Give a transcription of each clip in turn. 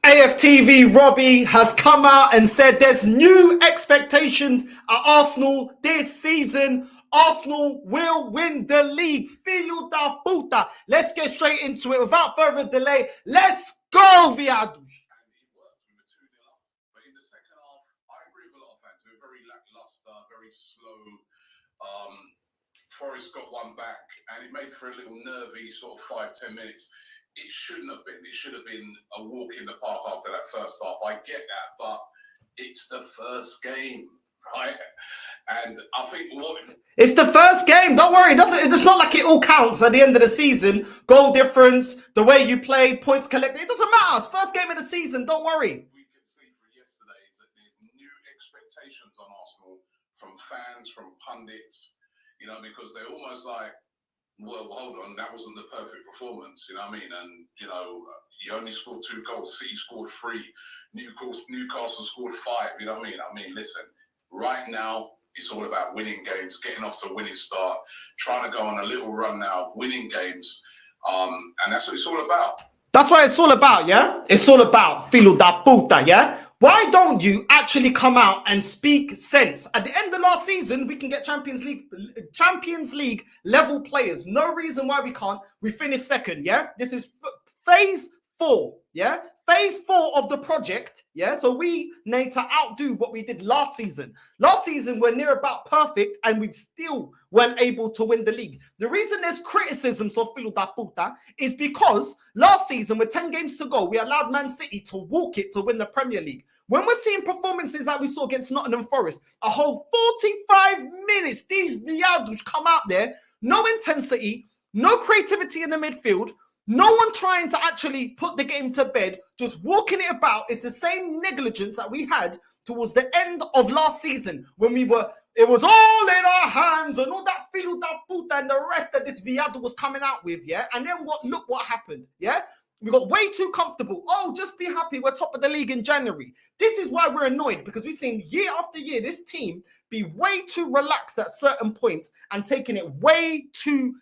AFTV Robbie has come out and said there's new expectations at Arsenal this season. Arsenal will win the league. Filho da puta. Let's get straight into it without further delay. Let's go, Viados. But in the second half, I agree with a lot of fans. We were very lackluster, very slow. Forest got one back, and it made for a little nervy sort of 5-10 minutes. It shouldn't have been. It should have been a walk in the park after that first half. I get that, but it's the first game, right? And I think it's the first game. Don't worry. It's not like it all counts at the end of the season. Goal difference, the way you play, points collected. It doesn't matter. It's first game of the season. Don't worry. We could see from yesterday is that there's new expectations on Arsenal from fans, from pundits, you know, because they're almost like, well, hold on, that wasn't the perfect performance, you know what I mean? And, you know, you only scored 2 goals. City scored 3. Newcastle scored 5, you know what I mean? I mean, listen, right now, it's all about winning games, getting off to a winning start, trying to go on a little run now, winning games. And that's what it's all about. That's what it's all about, yeah? It's all about filo da puta, yeah? Why don't you actually come out and speak sense? At the end of last season, we can get Champions League level players. No reason why we can't. We finished second, yeah? This is phase 4, yeah? Phase 4 of the project, yeah? So we need to outdo what we did last season. Last season, we're near about perfect, and we still weren't able to win the league. The reason there's criticisms of Filo da Puta is because last season, with 10 games to go, we allowed Man City to walk it to win the Premier League. When we're seeing performances like we saw against Nottingham Forest, a whole 45 minutes, these viados come out there, no intensity, no creativity in the midfield, no one trying to actually put the game to bed, just walking it about. It's the same negligence that we had towards the end of last season when it was all in our hands and all that filo da puta and the rest that this viado was coming out with, yeah? And then look what happened, yeah? We got way too comfortable. Oh, just be happy. We're top of the league in January. This is why we're annoyed, because we've seen year after year this team be way too relaxed at certain points and taking it way too,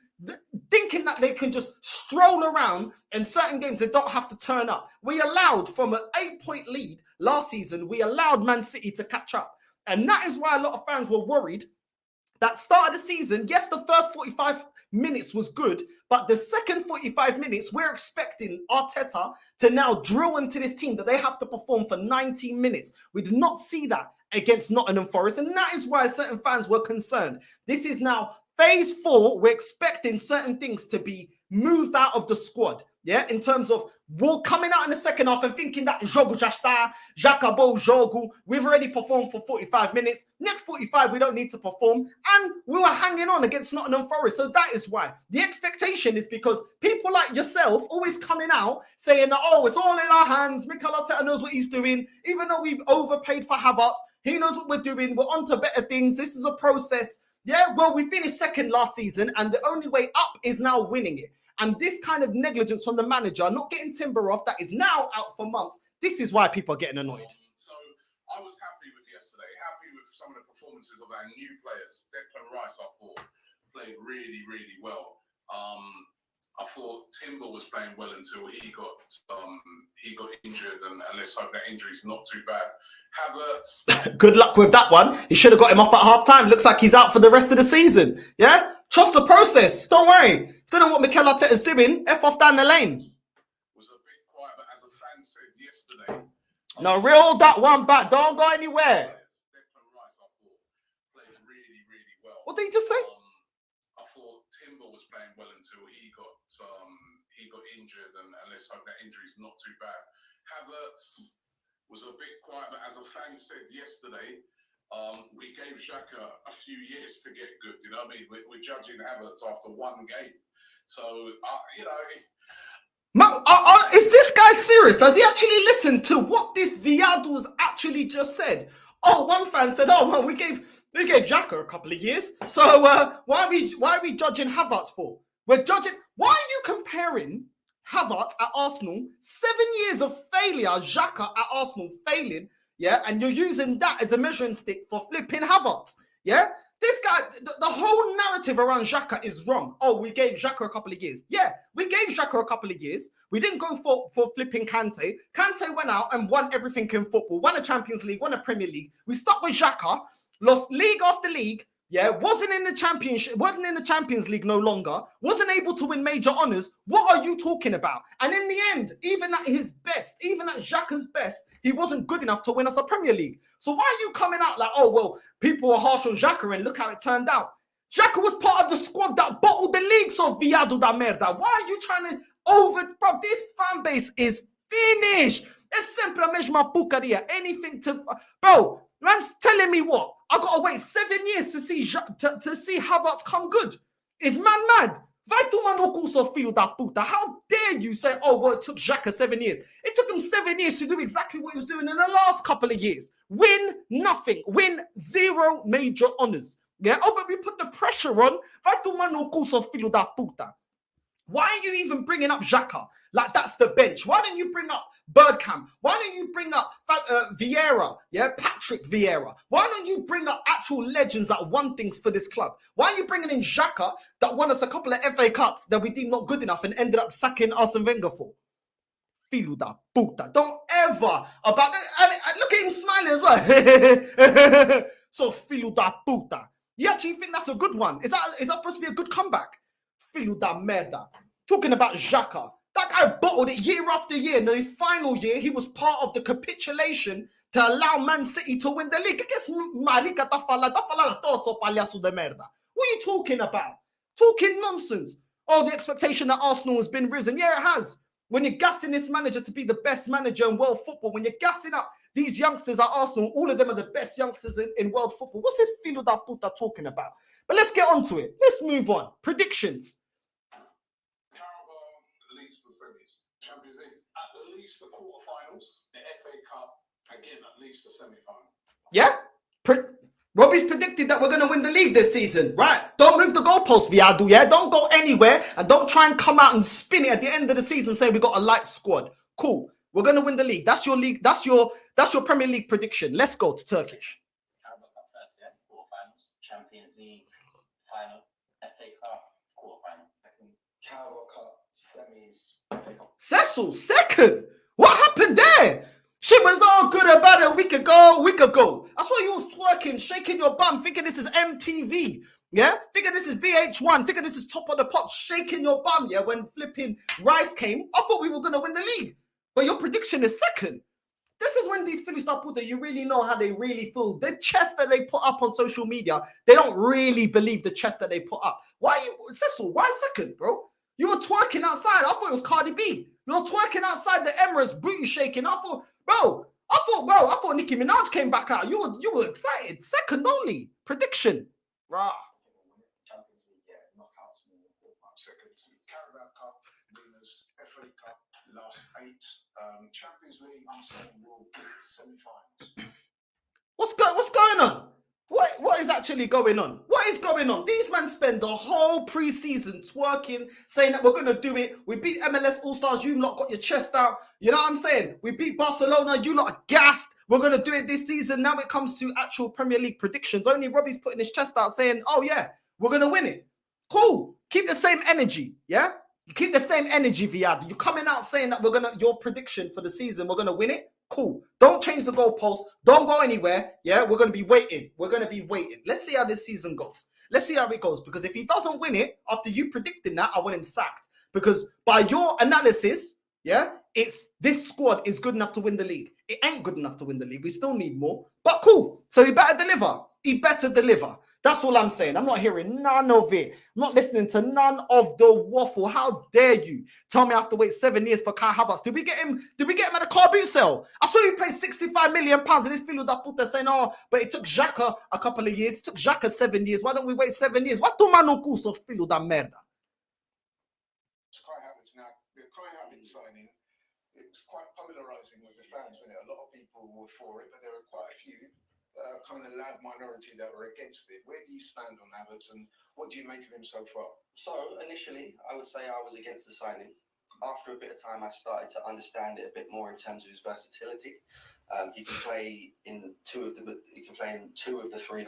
thinking that they can just stroll around in certain games. They don't have to turn up. We allowed, from an 8-point lead last season, we allowed Man City to catch up. And that is why a lot of fans were worried that start of the season, yes, the first 45 minutes was good, but the second 45 minutes, we're expecting Arteta to now drill into this team that they have to perform for 90 minutes. We did not see that against Nottingham Forest, and that is why certain fans were concerned. This is now phase 4. We're expecting certain things to be moved out of the squad, yeah, in terms of coming out in the second half and thinking that jogo já está, já acabou o jogo, we've already performed for 45 minutes, next 45 we don't need to perform, and we were hanging on against Nottingham Forest. So that is why the expectation is, because people like yourself always coming out saying that, oh, it's all in our hands, Mikel Arteta knows what he's doing, even though we've overpaid for Havertz, he knows what we're doing, we're on to better things, this is a process. Yeah, well, we finished second last season, and the only way up is now winning it. And this kind of negligence from the manager, not getting Timber off, that is now out for months. This is why people are getting annoyed. So I was happy with yesterday, happy with some of the performances of our new players. Declan Rice, I thought, played really, really well. I thought Timber was playing well until he got injured, and let's hope that injury's not too bad. Havertz. Good luck with that one. He should have got him off at half-time. Looks like he's out for the rest of the season. Yeah? Trust the process. Don't worry. Don't know what Mikel Arteta's doing. F off down the lane. Was a bit quiet, but as a fan said yesterday. No, reel that one back. Don't go anywhere. Declan Rice, I thought, played really, really well. What did he just say? I thought Timber was playing well until he got injured, and let's hope that injury's not too bad. Havertz was a bit quiet, but as a fan said yesterday, we gave Xhaka a few years to get good. You know what I mean? We're judging Havertz after one game. So, you know... is this guy serious? Does he actually listen to what this viado's actually just said? Oh, one fan said, oh, well, we gave Xhaka a couple of years. So why are we judging Havertz for? We're judging... Why are you comparing Havertz at Arsenal, 7 years of failure, Xhaka at Arsenal failing, yeah, and you're using that as a measuring stick for flipping Havertz, yeah? This guy, the whole narrative around Xhaka is wrong. Oh, we gave Xhaka a couple of years. Yeah, we gave Xhaka a couple of years. We didn't go for flipping Kante. Kante went out and won everything in football. Won a Champions League, won a Premier League. We stuck with Xhaka, lost league after league. Yeah, wasn't in the championship, wasn't in the Champions League no longer, wasn't able to win major honours. What are you talking about? And in the end, even at his best, even at Xhaka's best, he wasn't good enough to win us a Premier League. So why are you coming out like, oh, well, people were harsh on Xhaka and look how it turned out? Xhaka was part of the squad that bottled the league, so viado da merda. Why are you trying to bro, this fan base is finished. Es sempre a mesma porcaria. Anything to, bro, man's telling me what? I gotta wait 7 years to see Havertz come good. Is man mad? Vai tomar no cu, seu filho da puta. How dare you say, oh, well, it took Xhaka 7 years. It took him 7 years to do exactly what he was doing in the last couple of years. Win nothing. Win 0 major honours. Yeah, oh, but we put the pressure on. Vai tomar no cu, seu filho da puta. Why are you even bringing up Xhaka? Like that's the bench. Why don't you bring up Birdcamp? Why don't you bring up Vieira? Yeah, Patrick Vieira. Why don't you bring up actual legends that won things for this club? Why are you bringing in Xhaka that won us a couple of FA Cups that we deemed not good enough and ended up sacking Arsene Wenger for? Filho da puta. Don't ever about that. And look at him smiling as well. So filho da puta. You actually think that's a good one? Is that supposed to be a good comeback? Filho da merda. Talking about Xhaka. That guy bottled it year after year. And in his final year, he was part of the capitulation to allow Man City to win the league. Marica da fala toso palhaço de merda. What are you talking about? Talking nonsense. Oh, the expectation that Arsenal has been risen. Yeah, it has. When you're gassing this manager to be the best manager in world football, when you're gassing up these youngsters at Arsenal, all of them are the best youngsters in world football. What's this filho da puta talking about? But let's get on to it. Let's move on. Predictions. At least the semis. Champions League, at least the quarterfinals. The FA Cup, again, at least the semi-final. Yeah? Robbie's predicted that we're going to win the league this season, right? Don't move the goalpost, Viadu, yeah? Don't go anywhere and don't try and come out and spin it at the end of the season saying we got a light squad. Cool. We're going to win the league. That's your league. That's your Premier League prediction. Let's go to Turkish. Carabao Cup first, yeah? Quarterfinals, Champions League, final, FA Cup, quarterfinal. Carabao Cup, semis, FA Cup. Cecil, second. What happened there? Shit was all good about it a week ago. I saw you was twerking, shaking your bum, thinking this is MTV. Yeah? Thinking this is VH1. Thinking this is Top of the Pops, shaking your bum, yeah? When flipping Rice came, I thought we were going to win the league. But your prediction is second. This is when these Phillies start putting, you really know how they really feel. The chest that they put up on social media, they don't really believe the chest that they put up. Cecil, why second, bro? You were twerking outside. I thought it was Cardi B. You were twerking outside the Emirates, booty shaking. I thought Nicki Minaj came back out. You were excited. Second only. Prediction. Rah. Champions League, yeah, knockouts. Second, Carabao Cup, winners, FA Cup, last 8. Champions League, I'm saying we'll be semi-finals. What's going on? What is actually going on? What is going on? These men spend the whole pre-season twerking, saying that we're going to do it. We beat MLS All-Stars. You lot got your chest out. You know what I'm saying? We beat Barcelona. You lot are gassed. We're going to do it this season. Now it comes to actual Premier League predictions. Only Robbie's putting his chest out saying, oh, yeah, we're going to win it. Cool. Keep the same energy, yeah? You keep the same energy, Viad. You're coming out saying that your prediction for the season, we're going to win it. Cool. Don't change the goalpost. Don't go anywhere. Yeah, we're going to be waiting. Let's see how this season goes. Let's see how it goes. Because if he doesn't win it, after you predicting that, I want him sacked. Because by your analysis, yeah, this squad is good enough to win the league. It ain't good enough to win the league. We still need more. But cool. So he better deliver. That's all I'm saying. I'm not hearing none of it. I'm not listening to none of the waffle. How dare you tell me I have to wait 7 years for Kai Havertz? Did we get him at a car boot sale? I saw you pay £65 million and this filho da puta saying, oh, but it took Xhaka a couple of years. It took Xhaka 7 years. Why don't we wait 7 years? What do mano gusto filho da merda? Kai Havertz now, the Kai Havertz signing, it was quite polarising with the fans, wasn't it? A lot of people were for it, but there were quite a few kind of loud minority that were against it. Where do you stand on Havertz and what do you make of him so far? So initially, I would say I was against the signing. After a bit of time, I started to understand it a bit more in terms of his versatility. He can play in two of the 3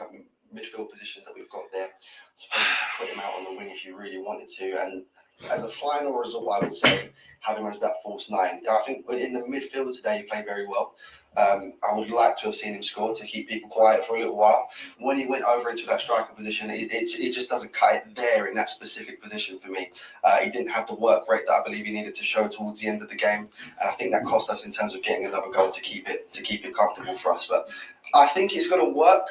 midfield positions that we've got there. Suppose you could put him out on the wing if you really wanted to. And as a final result, I would say have him as that false nine. I think in the midfield today, he played very well. I would like to have seen him score to keep people quiet for a little while. When he went over into that striker position, it just doesn't cut it there in that specific position for me. He didn't have the work rate that I believe he needed to show towards the end of the game, and I think that cost us in terms of getting another goal to keep it comfortable for us. But I think it's going to work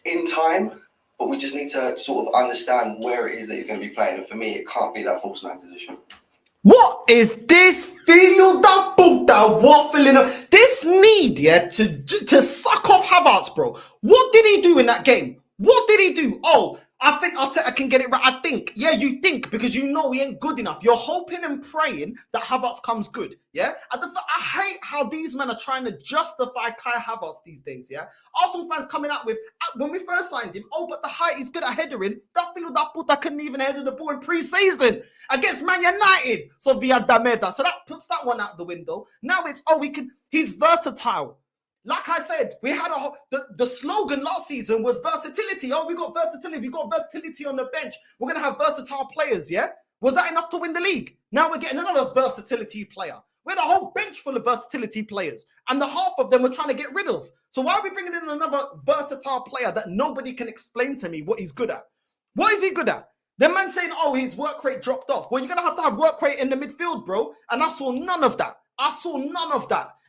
in time, but we just need to sort of understand where it is that he's going to be playing. And for me, it can't be that false nine position. What is this filho da puta waffling up? This need, to suck off Havertz, bro. What did he do in that game? What did he do? Oh, I think Arteta can get it right. I think. Yeah, you think because you know he ain't good enough. You're hoping and praying that Havertz comes good. Yeah? I hate how these men are trying to justify Kai Havertz these days, yeah? Arsenal fans coming out with, when we first signed him, oh, but the height is good at headering. That filho da puta couldn't even header the ball in pre-season against Man United. So via Dameda. So that puts that one out the window. Now it's, he's versatile. Like I said, we had the slogan last season was versatility. Oh, we got versatility. We got versatility on the bench. We're going to have versatile players, yeah? Was that enough to win the league? Now we're getting another versatility player. We had a whole bench full of versatility players, and the half of them we're trying to get rid of. So why are we bringing in another versatile player that nobody can explain to me what he's good at? What is he good at? The man saying, oh, his work rate dropped off. Well, you're going to have work rate in the midfield, bro. And I saw none of that.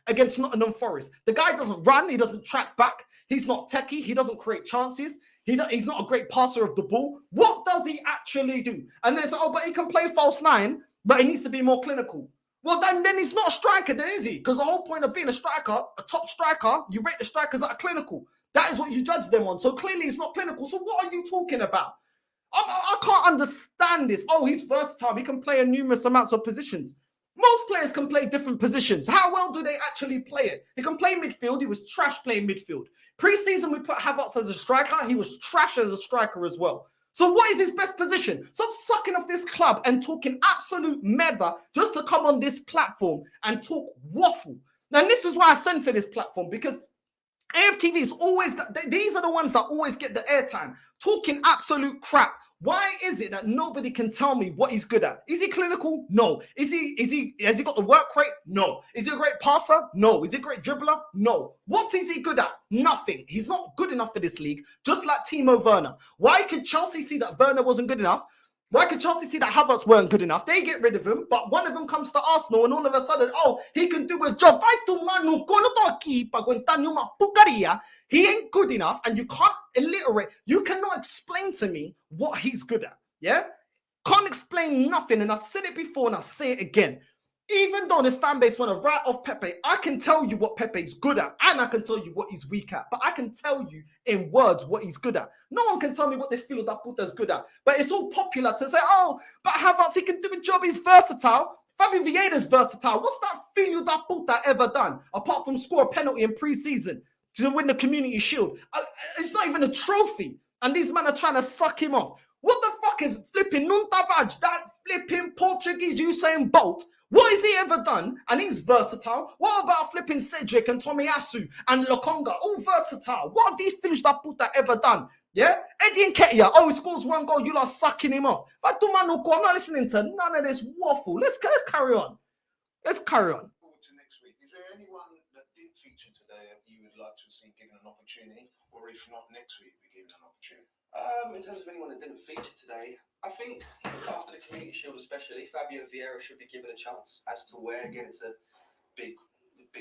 Against Nottingham Forest. The guy doesn't run. He doesn't track back. He's not techie. He doesn't create chances. He's not a great passer of the ball. What does he actually do? And then it's, but he can play false nine, but he needs to be more clinical. Well, then he's not a striker, then is he? Because the whole point of being a striker, a top striker, you rate the strikers that are clinical. That is what you judge them on. So clearly he's not clinical. So what are you talking about? I can't understand this. Oh, he's versatile. He can play in numerous amounts of positions. Most players can play different positions. How well do they actually play it? He can play midfield. He was trash playing midfield. Pre-season, we put Havertz as a striker. He was trash as a striker as well. So what is his best position? Stop sucking off this club and talking absolute meta just to come on this platform and talk waffle. Now, this is why I sent for this platform, because AFTV is always, these are the ones that always get the airtime, talking absolute crap. Why is it that nobody can tell me what he's good at? Is he clinical? No. Has he got the work rate? No. Is he a great passer? No. Is he a great dribbler? No. What is he good at? Nothing. He's not good enough for this league, just like Timo Werner. Why could Chelsea see that Werner wasn't good enough? Why could Chelsea see that Havertz weren't good enough? They get rid of him, but one of them comes to Arsenal, and all of a sudden, oh, he can do a job. He ain't good enough, and you can't illiterate. You cannot explain to me what he's good at. Yeah? Can't explain nothing, and I've said it before, and I'll say it again. Even though this fan base want to write off Pepe, I can tell you what Pepe's good at, and I can tell you what he's weak at. But I can tell you in words what he's good at. No one can tell me what this filho da puta is good at. But it's all popular to say, oh, but Havertz, he can do a job, he's versatile. Fabio Vieira's versatile. What's that filho da puta ever done? Apart from score a penalty in pre-season to win the Community Shield. It's not even a trophy. And these men are trying to suck him off. What the fuck is flipping Nuntavage, that flipping Portuguese Usain Bolt? What has he ever done? And he's versatile. What about flipping Cedric and Tomiyasu and Lokonga? All versatile. What have these filhos da puta ever done? Yeah? Eddie Nketiah, oh, he scores one goal, you lot sucking him off. I'm not listening to none of this waffle. Let's carry on. Let's carry on. Forward to next week. Is there anyone that did feature today that you would like to see given an opportunity? Or if not, next week be given an opportunity? In terms of anyone that didn't feature today, I think after the Community Shield especially, Fabio Vieira should be given a chance. As to where, again, it's a big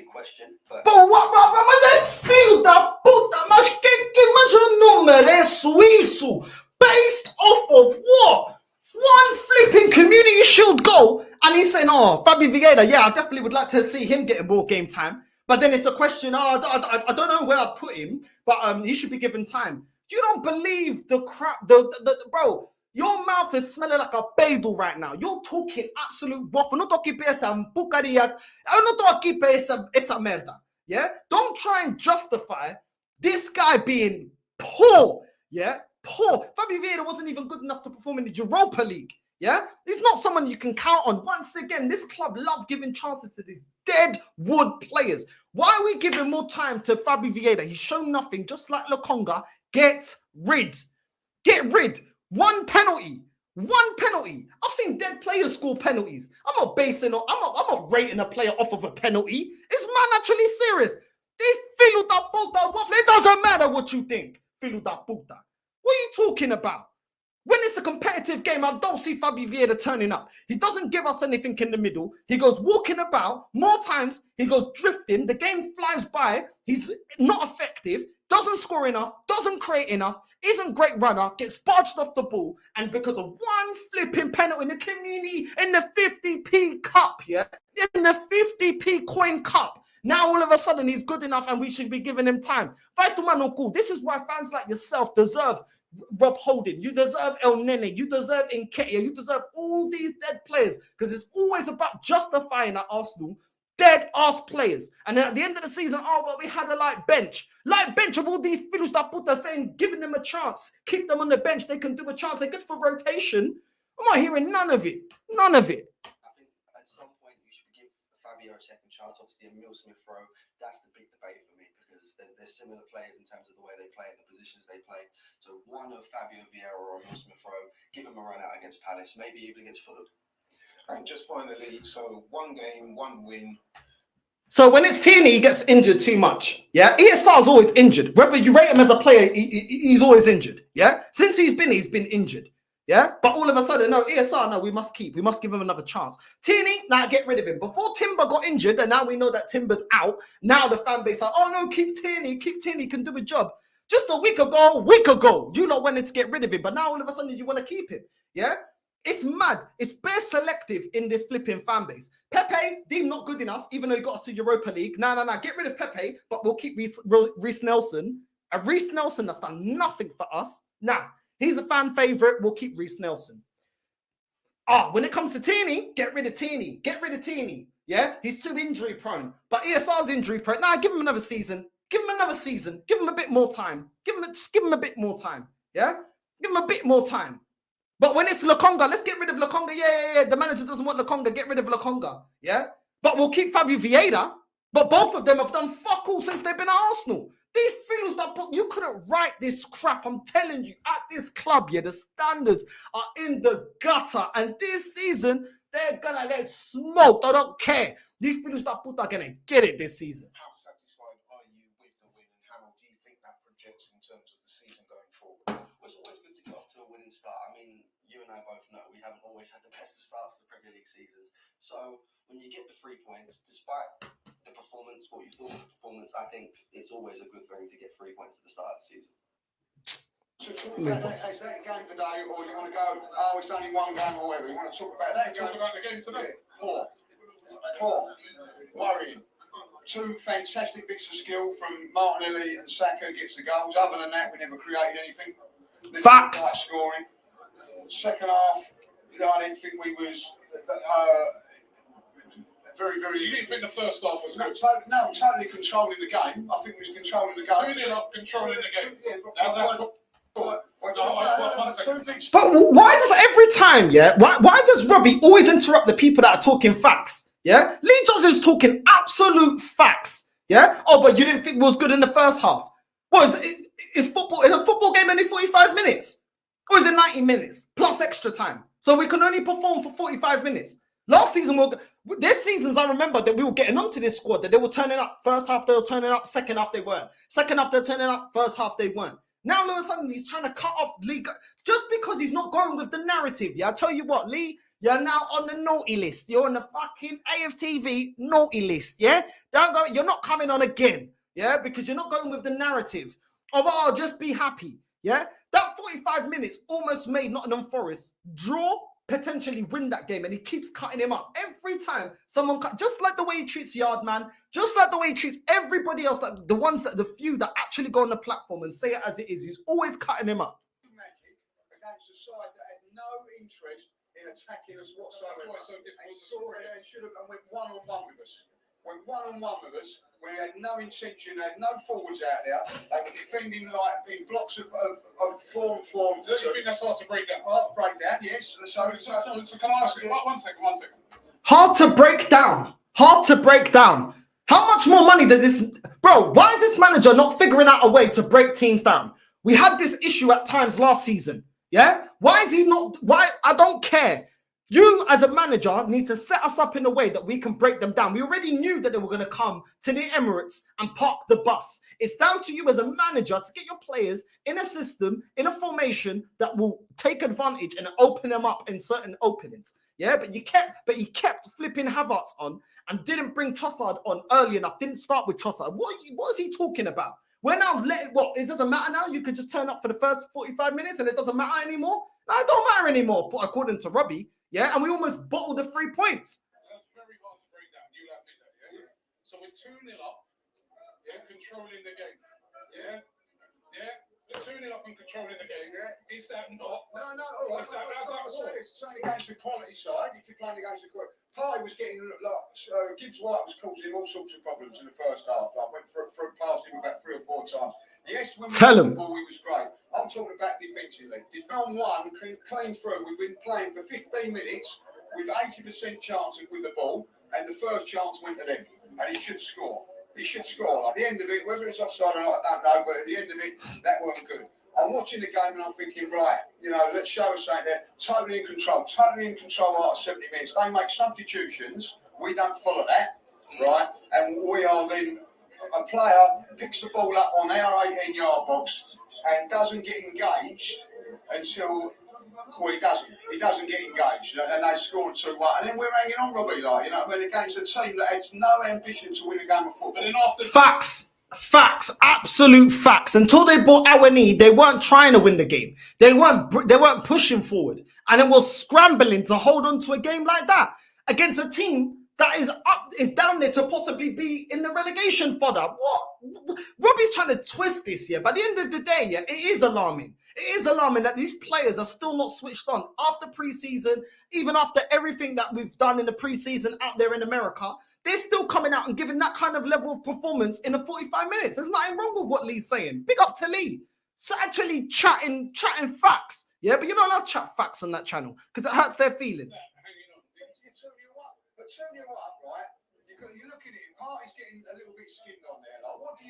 question. But what? Mas esse filho da puta, mas que não merece isso? Based off of what? One flipping Community Shield goal, and he's saying, oh, Fabio Vieira, yeah, I definitely would like to see him getting more game time. But then it's a question, I don't know where I'd put him, but he should be given time. You don't believe the crap, bro. Your mouth is smelling like a bagel right now. You're talking absolute waffle. No toque essa pucaria. No toque essa merda. Yeah? Don't try and justify this guy being poor. Yeah? Poor. Fabio Vieira wasn't even good enough to perform in the Europa League. Yeah? He's not someone you can count on. Once again, this club love giving chances to these deadwood players. Why are we giving more time to Fabio Vieira? He's shown nothing, just like Lokonga. Get rid. Get rid. One penalty. One penalty. I've seen dead players score penalties. I'm not rating a player off of a penalty. Is man actually serious? This filho da puta. It doesn't matter what you think. Filho da puta. What are you talking about? When it's a competitive game, I don't see Fabio Vieira turning up. He doesn't give us anything in the middle. He goes walking about. More times, he goes drifting. The game flies by. He's not effective. Doesn't score enough. Doesn't create enough. Isn't great runner. Gets barged off the ball. And because of one flipping penalty in the community, in the 50p cup, yeah? In the 50p coin cup. Now, all of a sudden, he's good enough and we should be giving him time. Vital man or cool. This is why fans like yourself deserve Rob Holding, you deserve El Nene, you deserve Nketiah, you deserve all these dead players, because it's always about justifying at Arsenal dead ass players. And then at the end of the season, oh, well, we had a light bench of all these filhos da puta saying, giving them a chance, keep them on the bench, they can do a chance, they're good for rotation. I'm not hearing none of it. None of it. I think at some point you should give Fabio a second chance. Obviously, Emile Smith-Rowe, that's the big debate for me, because they're similar players in terms of the way they play and the positions they play. So one of Fabio Vieira or Emile Smith-Rowe, give him a run out against Palace, maybe even against Fulham. And just finally, so one game, one win. So when it's Tierney, he gets injured too much. Yeah, ESR's always injured. Whether you rate him as a player, he's always injured. Yeah, since he's been injured. Yeah, but all of a sudden, no, ESR, no, we must give him another chance. Tierney, now get rid of him. Before Timber got injured, and now we know that Timber's out, now the fan base are, oh no, keep Tierney, can do a job. Just a week ago, you lot wanted to get rid of him, but now all of a sudden you want to keep him. Yeah, it's mad. It's bare selective in this flipping fan base. Pepe, deemed not good enough, even though he got us to Europa League. No, get rid of Pepe, but we'll keep Reece Nelson. And Reece Nelson has done nothing for us. Now, he's a fan favorite. We'll keep Reece Nelson. When it comes to Tierney, get rid of Tierney. Yeah, he's too injury prone. But ESR's injury prone. Nah, give him another season. Give him a bit more time. Just give him a bit more time. Yeah, give him a bit more time. But when it's Lokonga, let's get rid of Lokonga. Yeah. The manager doesn't want Lokonga. Get rid of Lokonga. Yeah, but we'll keep Fabio Vieira. But both of them have done fuck all since they've been at Arsenal. These feelings that you couldn't write this crap. I'm telling you, at this club, yeah, the standards are in the gutter. And this season, they're gonna get smoked. I don't care. These feelings that are gonna get it this season. How satisfied are you with the win, and how do you think that projects in terms of the season going forward? Well, it's always good to get off to a winning start. I mean, you and I both know we haven't always had the best of starts to Premier League seasons. So when you get the 3 points, despite the performance, what you thought of the performance, I think it's always a good thing to get 3 points at the start of the season. Is that a game today, or you want to go, oh, it's only one game or whatever? You want to talk about that? Talk about the game today. Poor. Worrying. 2 fantastic bits of skill from Martinelli and Xhaka gets the goals. Other than that, we never created anything. Facts. Scoring. Second half, I didn't think we was very. So you didn't think the first half was good? Totally controlling the game. I think we was controlling the game. 2-0 up, controlling the game. Yeah, That's what. But why does every time, yeah? Why does Robbie always interrupt the people that are talking facts? Yeah, Lee Jones is talking absolute facts. Yeah. Oh, but you didn't think it was good in the first half. What is football? Is a football game only 45 minutes? Or is it 90 minutes plus extra time? So we can only perform for 45 minutes. Last season, this seasons, I remember that we were getting onto this squad, that they were turning up. First half, they were turning up. Second half, they weren't. Second half, they're turning up. First half, they weren't. Now, all of a sudden, he's trying to cut off Lee just because he's not going with the narrative. Yeah, I tell you what, Lee, you're now on the naughty list. You're on the fucking AFTV naughty list. Yeah, don't go. You're not coming on again. Yeah, because you're not going with the narrative of, oh, just be happy. Yeah, that 45 minutes almost made Nottingham Forest draw, potentially win that game, and he keeps cutting him up every time someone just like the way he treats Yardman, just like the way he treats everybody else, like the few that actually go on the platform and say it as it is. He's always cutting him up. Magic against a side that had no interest in attacking us whatsoever. That's why it's so difficult to score. They should have went one-on-one with us. Went one-on-one with us. We had no intention, they had no forwards out there. They were defending like in blocks of 4 and 4. Do you think that's hard to break down? Break down, yes. So can I ask you, one second. Hard to break down. Hard to break down. How much more money did this... Bro, why is this manager not figuring out a way to break teams down? We had this issue at times last season. Yeah? Why is he not? Why? I don't care. You, as a manager, need to set us up in a way that we can break them down. We already knew that they were going to come to the Emirates and park the bus. It's down to you as a manager to get your players in a system, in a formation that will take advantage and open them up in certain openings. Yeah, but he kept flipping Havertz on and didn't bring Trossard on early enough. Didn't start with Trossard. What is he talking about? We're now it doesn't matter now. You could just turn up for the first 45 minutes and it doesn't matter anymore. No, it don't matter anymore, according to Robbie. Yeah, and we almost bottled the 3 points. That's very hard to break down. You admit that, yeah? So we're 2-0 up, yeah, controlling the game. Yeah? Yeah? We're 2-0 up and controlling the game. Yeah? Is that not? No. How's that war? It's playing against the quality side. If you're playing against the quality, Pie was getting like Gibbs White was causing all sorts of problems in the first half. Like went through past him about 3 or 4 times. Yes, when we Tell him. The ball, he was great. I'm talking about defensively. Defend one, clean through. We've been playing for 15 minutes with 80% chance with the ball, and the first chance went to them, and he should score. He should score. At the end of it, whether it's offside or not, I don't know, but at the end of it, that wasn't good. I'm watching the game and I'm thinking, right, let's show us something there. Totally in control after 70 minutes. They make substitutions. We don't follow that, right? And we are then, a player picks the ball up on our 18-yard box and doesn't get engaged until, well, he doesn't get engaged. And they scored 2-1. And then we're hanging on, Robbie, like, against a team that has no ambition to win a game of football. But then after... Facts, absolute facts. Until they bought our knee, they weren't trying to win the game. They weren't pushing forward, and it was scrambling to hold on to a game like that against a team that is down there to possibly be in the relegation fodder. What? Robbie's trying to twist this here. By the end of the day, yeah, it is alarming. It is alarming that these players are still not switched on after pre-season, even after everything that we've done in the pre-season out there in America. They're still coming out and giving that kind of level of performance in the 45 minutes. There's nothing wrong with what Lee's saying. Big up to Lee. So actually chatting facts. Yeah, but you're not allowed to chat facts on that channel because it hurts their feelings. But turn you up, right? You look at it, Party's getting a little bit skinned on there. Like, what do?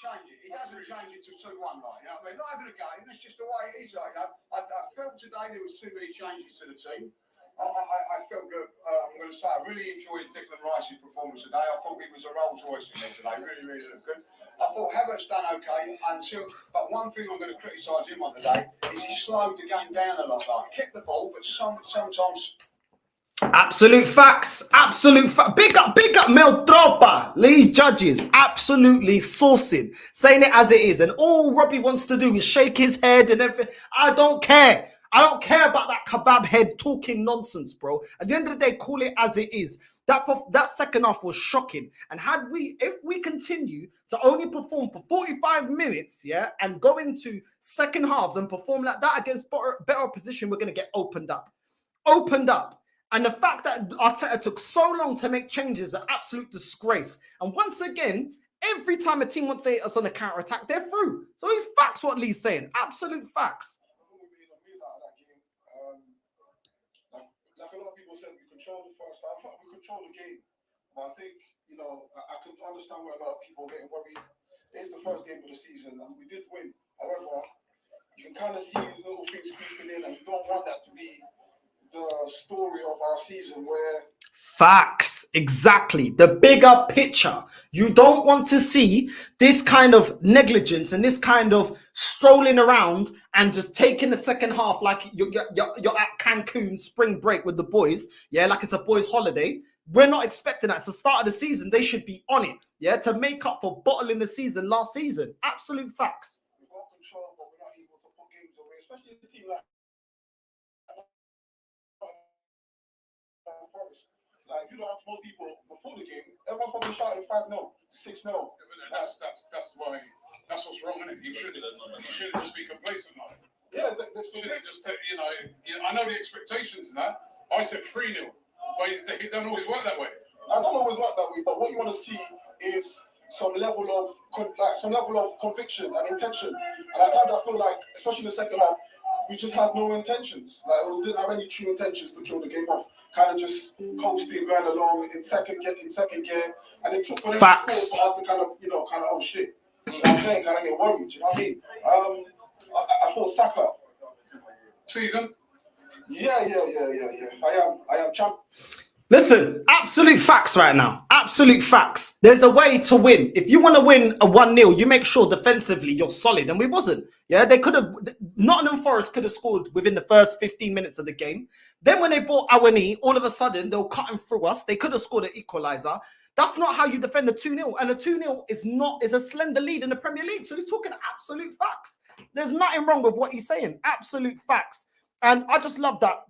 Change it. He doesn't change it to 2-1, like, you know what I mean? Not having a game, that's just the way it is. Like, I felt today there was too many changes to the team. I felt that, I'm going to say, I really enjoyed Declan Rice's performance today. I thought he was a Rolls Royce in there today. Really, really looked good. I thought Havertz done okay but one thing I'm going to criticise him on today is he slowed the game down a lot. Like, he kept the ball, but sometimes. Absolute facts. Big up Mel Tropa. Lee Judges absolutely sourcing, saying it as it is. And all Robbie wants to do is shake his head and everything. I don't care. I don't care about that kebab head talking nonsense, bro. At the end of the day, call it as it is. That second half was shocking. And if we continue to only perform for 45 minutes, yeah, and go into second halves and perform like that against better opposition, we're going to get opened up. And the fact that Arteta took so long to make changes is an absolute disgrace. And once again, every time a team wants to hit us on a counter-attack, they're through. So it's facts what Lee's saying. Absolute facts. Like a lot of people said, we control the first half. We control the game. But I think, I can understand where a lot of people are getting worried. It's the first game of the season, and we did win. However, you can kind of see little things creeping in, and you don't want that to be the story of our season where facts, exactly, the bigger picture. You don't want to see this kind of negligence and this kind of strolling around and just taking the second half like you're at Cancun spring break with the boys, yeah, like it's a boys holiday. We're not expecting that. It's the start of the season. They should be on it, yeah, to make up for bottling the season last season. Absolute facts. We've got control, but we're not able to put games away, especially the team like Forest. Like, if you don't ask most people before the game, everyone's probably shouting 5-0, 6-0. Yeah, that's why. That's what's wrong, isn't it? You shouldn't just be complacent on it. Yeah, that's should have just take, I know the expectations and that. I said 3-0, but it don't always work that way. I don't always work that way, but what you want to see is some level of conviction and intention. And at times I feel like, especially in the second half, we just had no intentions. Like, we didn't have any true intentions to kill the game off. Kind of just coasting, going along in second gear, and it took for them facts for us to kind of, oh shit. I'm saying, can I get worried? Do you know what I mean? I thought Saka. Season. Yeah. I am champ. Listen, absolute facts right now. Absolute facts. There's a way to win. If you want to win a 1-0, you make sure defensively you're solid. And we wasn't. Yeah, they could have, Nottingham Forest could have scored within the first 15 minutes of the game. Then when they bought Awani, all of a sudden they were cutting through us. They could have scored an equalizer. That's not how you defend a 2-0. And a 2-0 is a slender lead in the Premier League. So he's talking absolute facts. There's nothing wrong with what he's saying. Absolute facts. And I just love that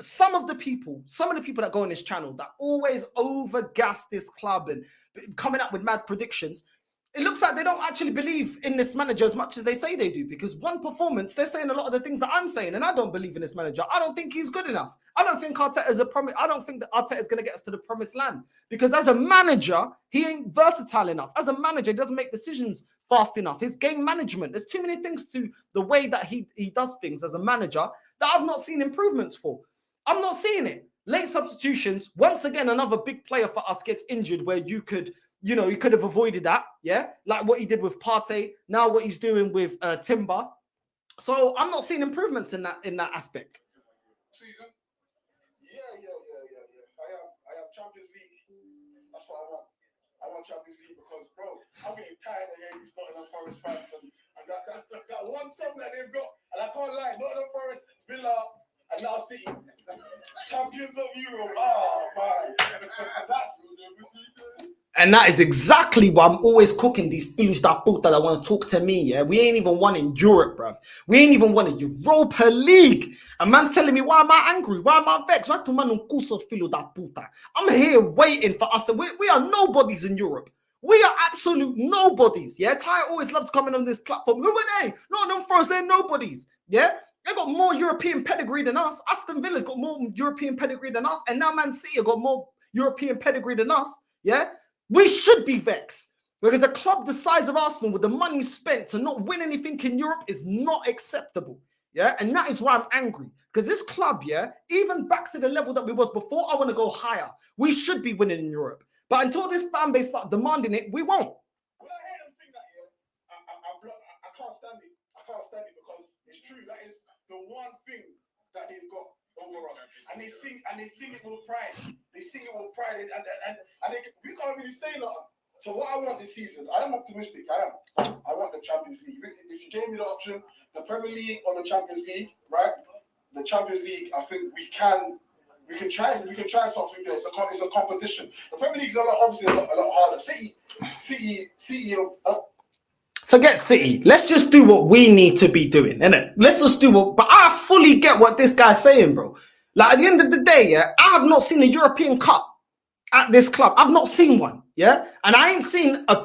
some of the people that go on this channel that always overgas this club and coming up with mad predictions, it looks like they don't actually believe in this manager as much as they say they do, because one performance, they're saying a lot of the things that I'm saying, and I don't believe in this manager. I don't think he's good enough. I don't think Arteta is I don't think that Arteta is going to get us to the promised land, because as a manager, he ain't versatile enough. As a manager, he doesn't make decisions fast enough. His game management, there's too many things to the way that he does things as a manager that I've not seen improvements for. I'm not seeing it. Late substitutions. Once again, another big player for us gets injured where you could have avoided that. Yeah. Like what he did with Partey. Now what he's doing with Timber. So I'm not seeing improvements in that aspect. Season. Yeah. I am Champions League. That's what I want. I want Champions League because, bro, I'm getting tired of hearing these Nottingham Forest fans and that one song that they've got. And I can't lie, Nottingham Forest, Villa, and now City, champions of Europe. Oh, man. And that is exactly why I'm always cooking these filhos da puta that want to talk to me, yeah? We ain't even won in Europe, bruv. We ain't even won in Europa League. A man's telling me, why am I angry? Why am I vexed? I'm here waiting for us. We are nobodies in Europe. We are absolute nobodies, yeah? Ty always loves coming on this platform. Who are they? No, for us, they're nobodies, yeah? They got more European pedigree than us. Aston Villa's got more European pedigree than us. And now Man City got more European pedigree than us. Yeah? We should be vexed. Because a club the size of Arsenal with the money spent to not win anything in Europe is not acceptable. Yeah? And that is why I'm angry. Because this club, yeah, even back to the level that we was before, I want to go higher. We should be winning in Europe. But until this fan base start demanding it, we won't. When I hear them sing that, yeah, I can't stand it. I can't stand it because it's true. That is the one thing that they've got over us, and they sing it with pride. They sing it with pride, and we can't really say nothing. So what I want this season, I am optimistic. I want the Champions League. If you gave me the option, the Premier League or the Champions League, right? The Champions League, I think we can try something there. It's a competition. The Premier League is obviously a lot harder. City of. Forget City. Let's just do what we need to be doing, innit? Let's just do what... But I fully get what this guy's saying, bro. Like, at the end of the day, yeah, I have not seen a European Cup at this club. I've not seen one, yeah? And I ain't seen a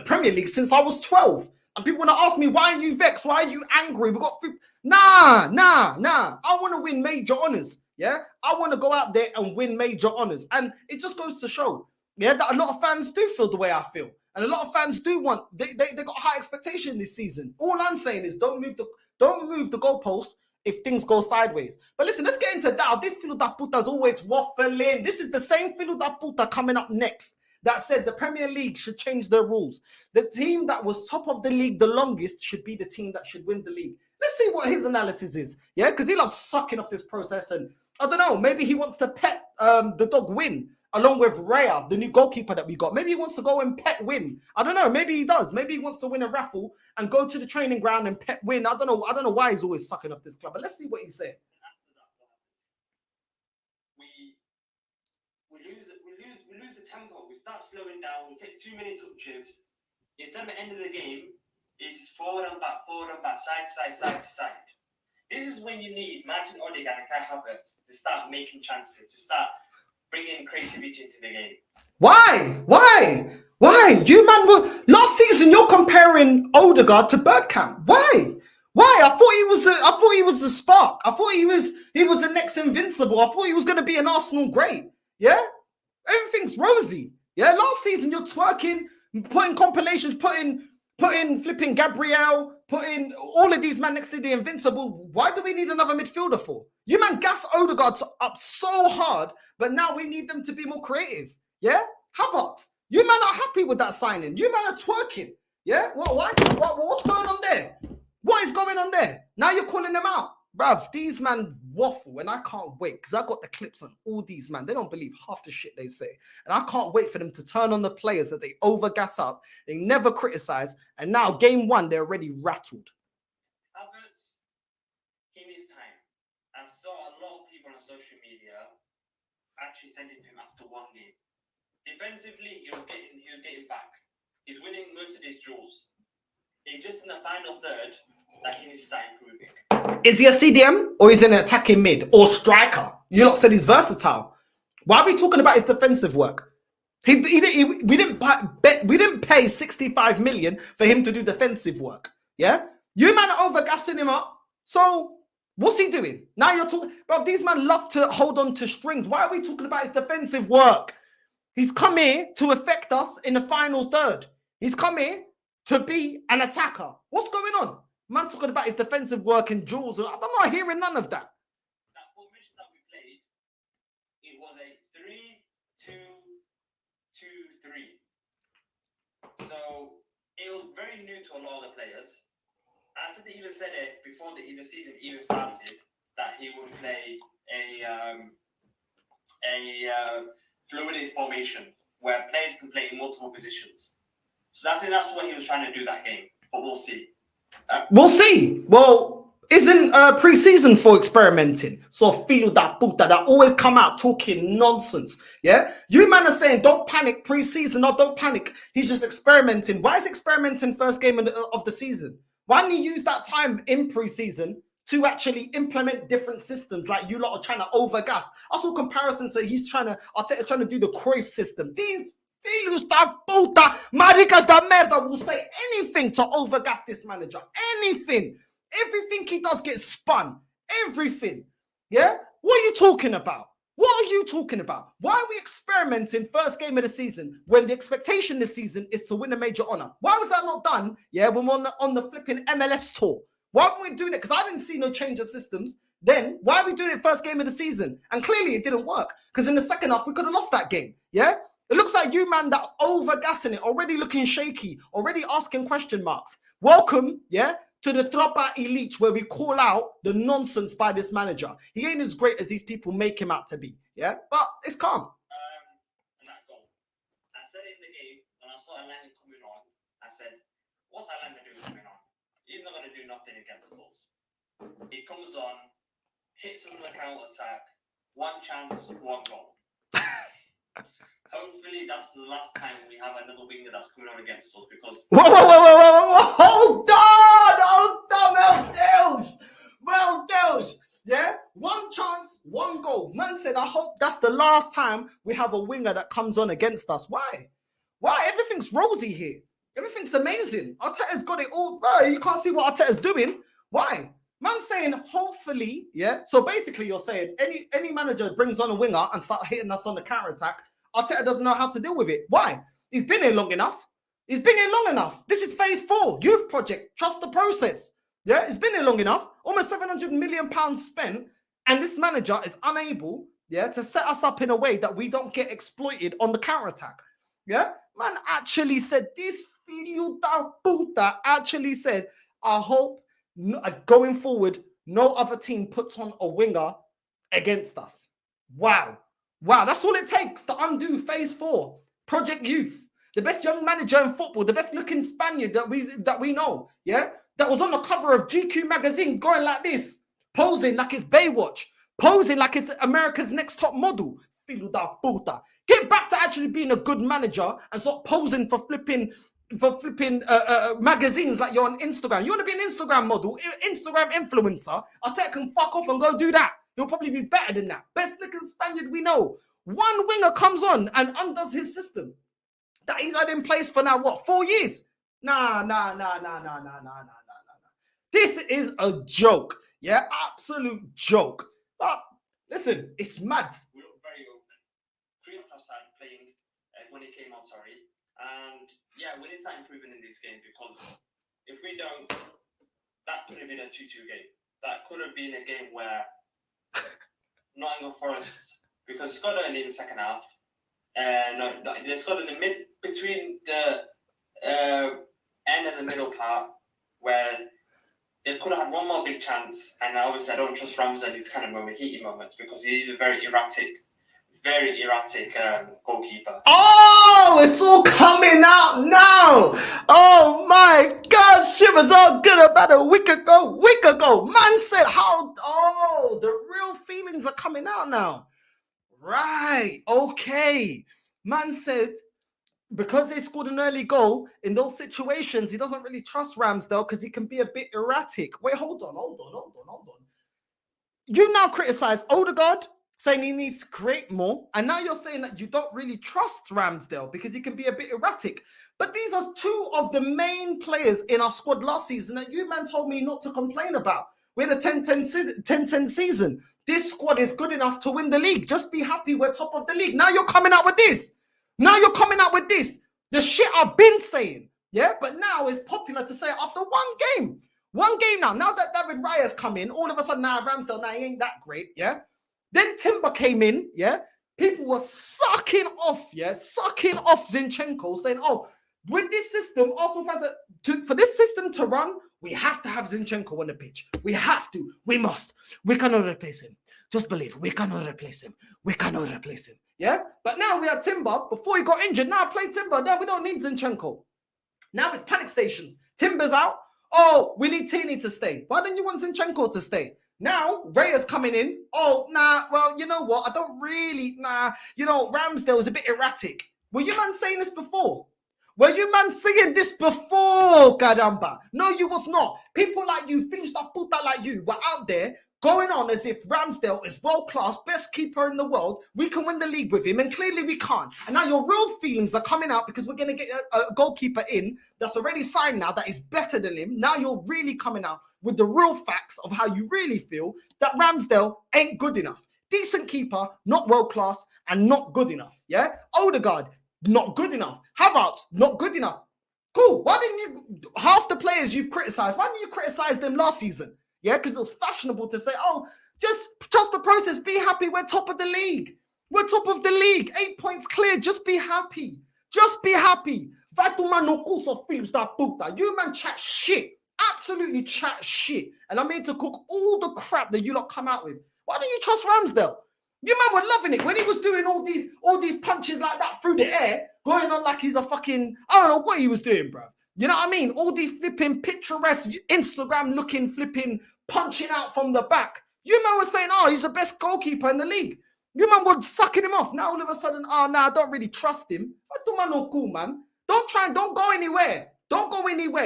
Premier League since I was 12. And people want to ask me, why are you vexed? Why are you angry? We got... Nah. I want to win major honours, yeah? I want to go out there and win major honours. And it just goes to show, yeah, that a lot of fans do feel the way I feel. And a lot of fans do want, they got high expectation this season. All I'm saying is don't move the goalpost if things go sideways. But listen, let's get into that. This filo da puta is always waffling. This is the same filo da puta coming up next that said the Premier League should change their rules. The team that was top of the league the longest should be the team that should win the league. Let's see what his analysis is. Yeah, because he loves sucking off this process. And I don't know, maybe he wants to pet the dog Win, along with Raya, the new goalkeeper that we got. Maybe he wants to go and pet Win. I don't know. Maybe he does. Maybe he wants to win a raffle and go to the training ground and pet Win. I don't know why he's always sucking off this club. But let's see what he's saying. We lose the tempo. We start slowing down. We take too many touches. Instead of the end of the game, it's forward and back, side to side. This is when you need Martin Odegaard and Kai Havertz to start making chances, to start bringing creativity into the game. Why? You man, last season you're comparing Odegaard to Bergkamp. Why? I thought he was the spark. I thought he was the next Invincible. I thought he was going to be an Arsenal great. Yeah, everything's rosy. Yeah, last season you're twerking, putting compilations, putting flipping Gabriel, putting all of these man next to the Invincible. Why do we need another midfielder for? You man gas Odegaard up so hard, but now we need them to be more creative. Yeah? Havertz, you man are happy with that signing. You man are twerking. Yeah? What's going on there? What is going on there? Now you're calling them out. Bruv, these man waffle, and I can't wait because I got the clips on all these man. They don't believe half the shit they say. And I can't wait for them to turn on the players that they overgas up. They never criticize. And now, game one, they're already rattled. Havertz, he needs time. I saw a lot of people on social media actually sending him after one game. Defensively, he was getting back. He's winning most of his duels. It's just in the final third that he needs to start improving. Is he a CDM or is he an attacking mid or striker? You lot said he's versatile. Why are we talking about his defensive work? We didn't pay 65 million for him to do defensive work. Yeah, you man are overgassing him up. So what's he doing now? You're talking, bro. These men love to hold on to strings. Why are we talking about his defensive work? He's come here to affect us in the final third. He's come here to be an attacker. What's going on? Man's talking about his defensive work and duels. I'm not hearing none of that. That formation that we played, it was a 3-2-2-3. So it was very new to a lot of the players. Arteta even said it before the season even started that he would play a fluid formation where players can play in multiple positions. So I think that's what he was trying to do that game. But we'll see. We'll see. Well, isn't pre-season for experimenting? So filo da puta that always come out talking nonsense. Yeah, you man are saying don't panic pre-season. No, don't panic. He's just experimenting. Why is experimenting first game of the season? Why didn't he use that time in pre-season to actually implement different systems like you lot are trying to overgas? I saw comparisons. So Arteta's trying to do the Cruyff system. These filhos da puta, maricas da merda will say anything to overgas this manager. Anything. Everything he does gets spun. Everything. Yeah? What are you talking about? What are you talking about? Why are we experimenting first game of the season when the expectation this season is to win a major honor? Why was that not done? Yeah, when we're on the flipping MLS tour. Why aren't we doing it? Because I didn't see no change of systems. Then why are we doing it first game of the season? And clearly it didn't work because in the second half we could have lost that game. Yeah? It looks like you, man, that overgassing it, already looking shaky, already asking question marks. Welcome, yeah, to the Tropa Elite where we call out the nonsense by this manager. He ain't as great as these people make him out to be, yeah? But it's calm. And that goal. I said in the game, when I saw Alan coming on, I said, what's Alan doing coming on? He's not going to do nothing against us. He comes on, hits us on the counter-attack, one chance, one goal. Hopefully, that's the last time we have another winger that's coming on against us because... Whoa. Hold on, Well, Deus. Yeah? One chance, one goal. Man said, I hope that's the last time we have a winger that comes on against us. Why? Everything's rosy here. Everything's amazing. Arteta's got it all. Bro, you can't see what Arteta's doing. Why? Man saying, hopefully, yeah? So basically, you're saying any manager brings on a winger and start hitting us on the counter-attack, Arteta doesn't know how to deal with it. Why? He's been here long enough. This is phase 4, youth project. Trust the process. Yeah, it's been here long enough. Almost £700 million spent, and this manager is unable, yeah, to set us up in a way that we don't get exploited on the counter-attack. Yeah, man actually said this. Filho da puta actually said, I hope going forward, no other team puts on a winger against us. Wow, that's all it takes to undo phase 4. Project Youth, the best young manager in football, the best looking Spaniard that we know, yeah? That was on the cover of GQ magazine going like this, posing like it's Baywatch, posing like it's America's Next Top Model. Filho da puta. Get back to actually being a good manager and stop posing for flipping magazines like you're on Instagram. You want to be an Instagram model, Instagram influencer? Arteta can fuck off and go do that. He'll probably be better than that. Best looking Spaniard we know. One winger comes on and undoes his system that he's had in place for now, 4 years? Nah. This is a joke. Yeah, absolute joke. But listen, it's mad. We look very open. 3 of us started playing when he came on, and yeah, we need to start improving in this game because if we don't, that could have been a 2-2 game. That could have been a game where Nottingham Forest, because it's got early in the second half, it's got in the mid between the and in the middle part where they could have had one more big chance. And obviously, I don't trust Ramsdale in these kind of heaty moments because he's a very erratic goalkeeper. Oh, it's all coming out now. Oh my God, shit was all good about a week ago. Man said the real feelings are coming out now. Right, okay. Man said because they scored an early goal in those situations, he doesn't really trust Ramsdale because he can be a bit erratic. Wait, hold on. You now criticize Odegaard, saying he needs to create more, and now you're saying that you don't really trust Ramsdale because he can be a bit erratic. But these are two of the main players in our squad last season that you man told me not to complain about. We're the 10-10 season. This squad is good enough to win the league. Just be happy we're top of the league. Now you're coming out with this. The shit I've been saying. Yeah, but now it's popular to say it after one game. One game now. Now that David Raya's come in, all of a sudden now Ramsdale, he ain't that great. Yeah. Then Timber came in. Yeah. People were sucking off Zinchenko, saying, "Oh, with this system, Arsenal fans for this system to run, we have to have Zinchenko on the pitch. We have to. We must. We cannot replace him. Just believe we cannot replace him. Yeah. But now we have Timber. Before he got injured, now I play Timber. Now we don't need Zinchenko. Now it's panic stations. Timber's out. Oh, we need Tini to stay. Why don't you want Zinchenko to stay? Now, Raya's coming in. Oh, well, you know what? I don't really, Ramsdale is a bit erratic. Were you man saying this before? Caramba? No, you was not. People like you, finished up puta like you, were out there going on as if Ramsdale is world-class, best keeper in the world. We can win the league with him, and clearly we can't. And now your real feelings are coming out because we're going to get a goalkeeper in that's already signed now that is better than him. Now you're really coming out with the real facts of how you really feel that Ramsdale ain't good enough. Decent keeper, not world-class, and not good enough. Yeah? Odegaard, not good enough. Havertz, not good enough. Cool. Why didn't you, half the players you've criticized, why didn't you criticize them last season? Yeah, because it was fashionable to say, oh, just trust the process. Be happy. We're top of the league. 8 points clear. Just be happy. You man chat shit. Absolutely chat shit. And I'm here to cook all the crap that you lot come out with. Why don't you trust Ramsdale? You man were loving it when he was doing all these punches like that through the air, going on like he's a fucking, I don't know what he was doing, bro. You know what I mean? All these flipping picturesque Instagram looking flipping punching out from the back. You man were saying, oh, he's the best goalkeeper in the league. You man were sucking him off. Now all of a sudden, I don't really trust him. Man. Don't go anywhere.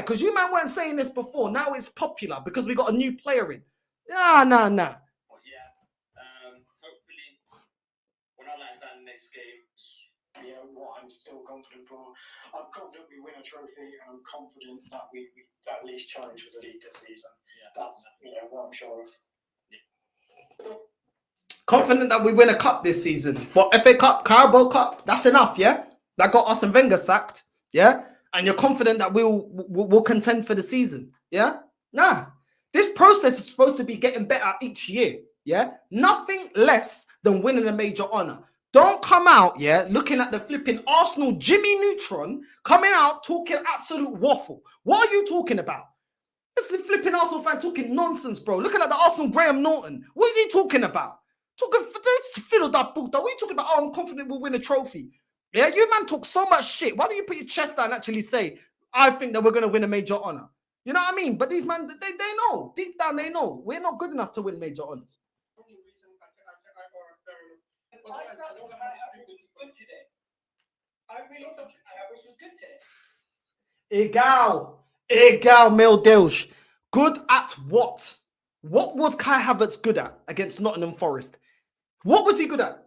Because you man weren't saying this before. Now it's popular because we got a new player in. Nah. Well, yeah. Hopefully, we're not like that in the next game. Yeah, what I'm still confident for. I'm confident we win a trophy, and I'm confident that we at least challenge for the league this season. Yeah, that's what I'm sure of. Yeah. Confident that we win a cup this season. What, FA Cup, Carabao Cup? That's enough, yeah? That got Arsene Wenger sacked, yeah? And you're confident that we'll contend for the season, yeah? Nah. This process is supposed to be getting better each year, yeah? Nothing less than winning a major honour. Don't come out, yeah, looking at the flipping Arsenal Jimmy Neutron, coming out talking absolute waffle. What are you talking about? It's the flipping Arsenal fan talking nonsense, bro. Looking at the Arsenal Graham Norton. What are you talking about? Talking for this fiddle that book. What are you talking about? Oh, I'm confident we'll win a trophy. Yeah, you man talk so much shit. Why don't you put your chest down and actually say, I think that we're going to win a major honour? You know what I mean? But these man, they know. Deep down, they know. We're not good enough to win major honours. I really thought Havertz was good today. Egal, meu Deus. Good at what? What was Kai Havertz good at against Nottingham Forest? What was he good at?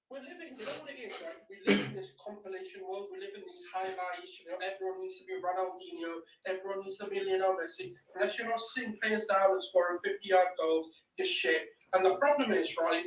We're living, you know what it is, right? We live in this compilation world. We live in these highlights. Everyone needs to be Ronaldinho. Everyone needs to be Lionel Messi. Unless you're not sitting players down and scoring 50-yard goals, it's shit. And the problem is, right,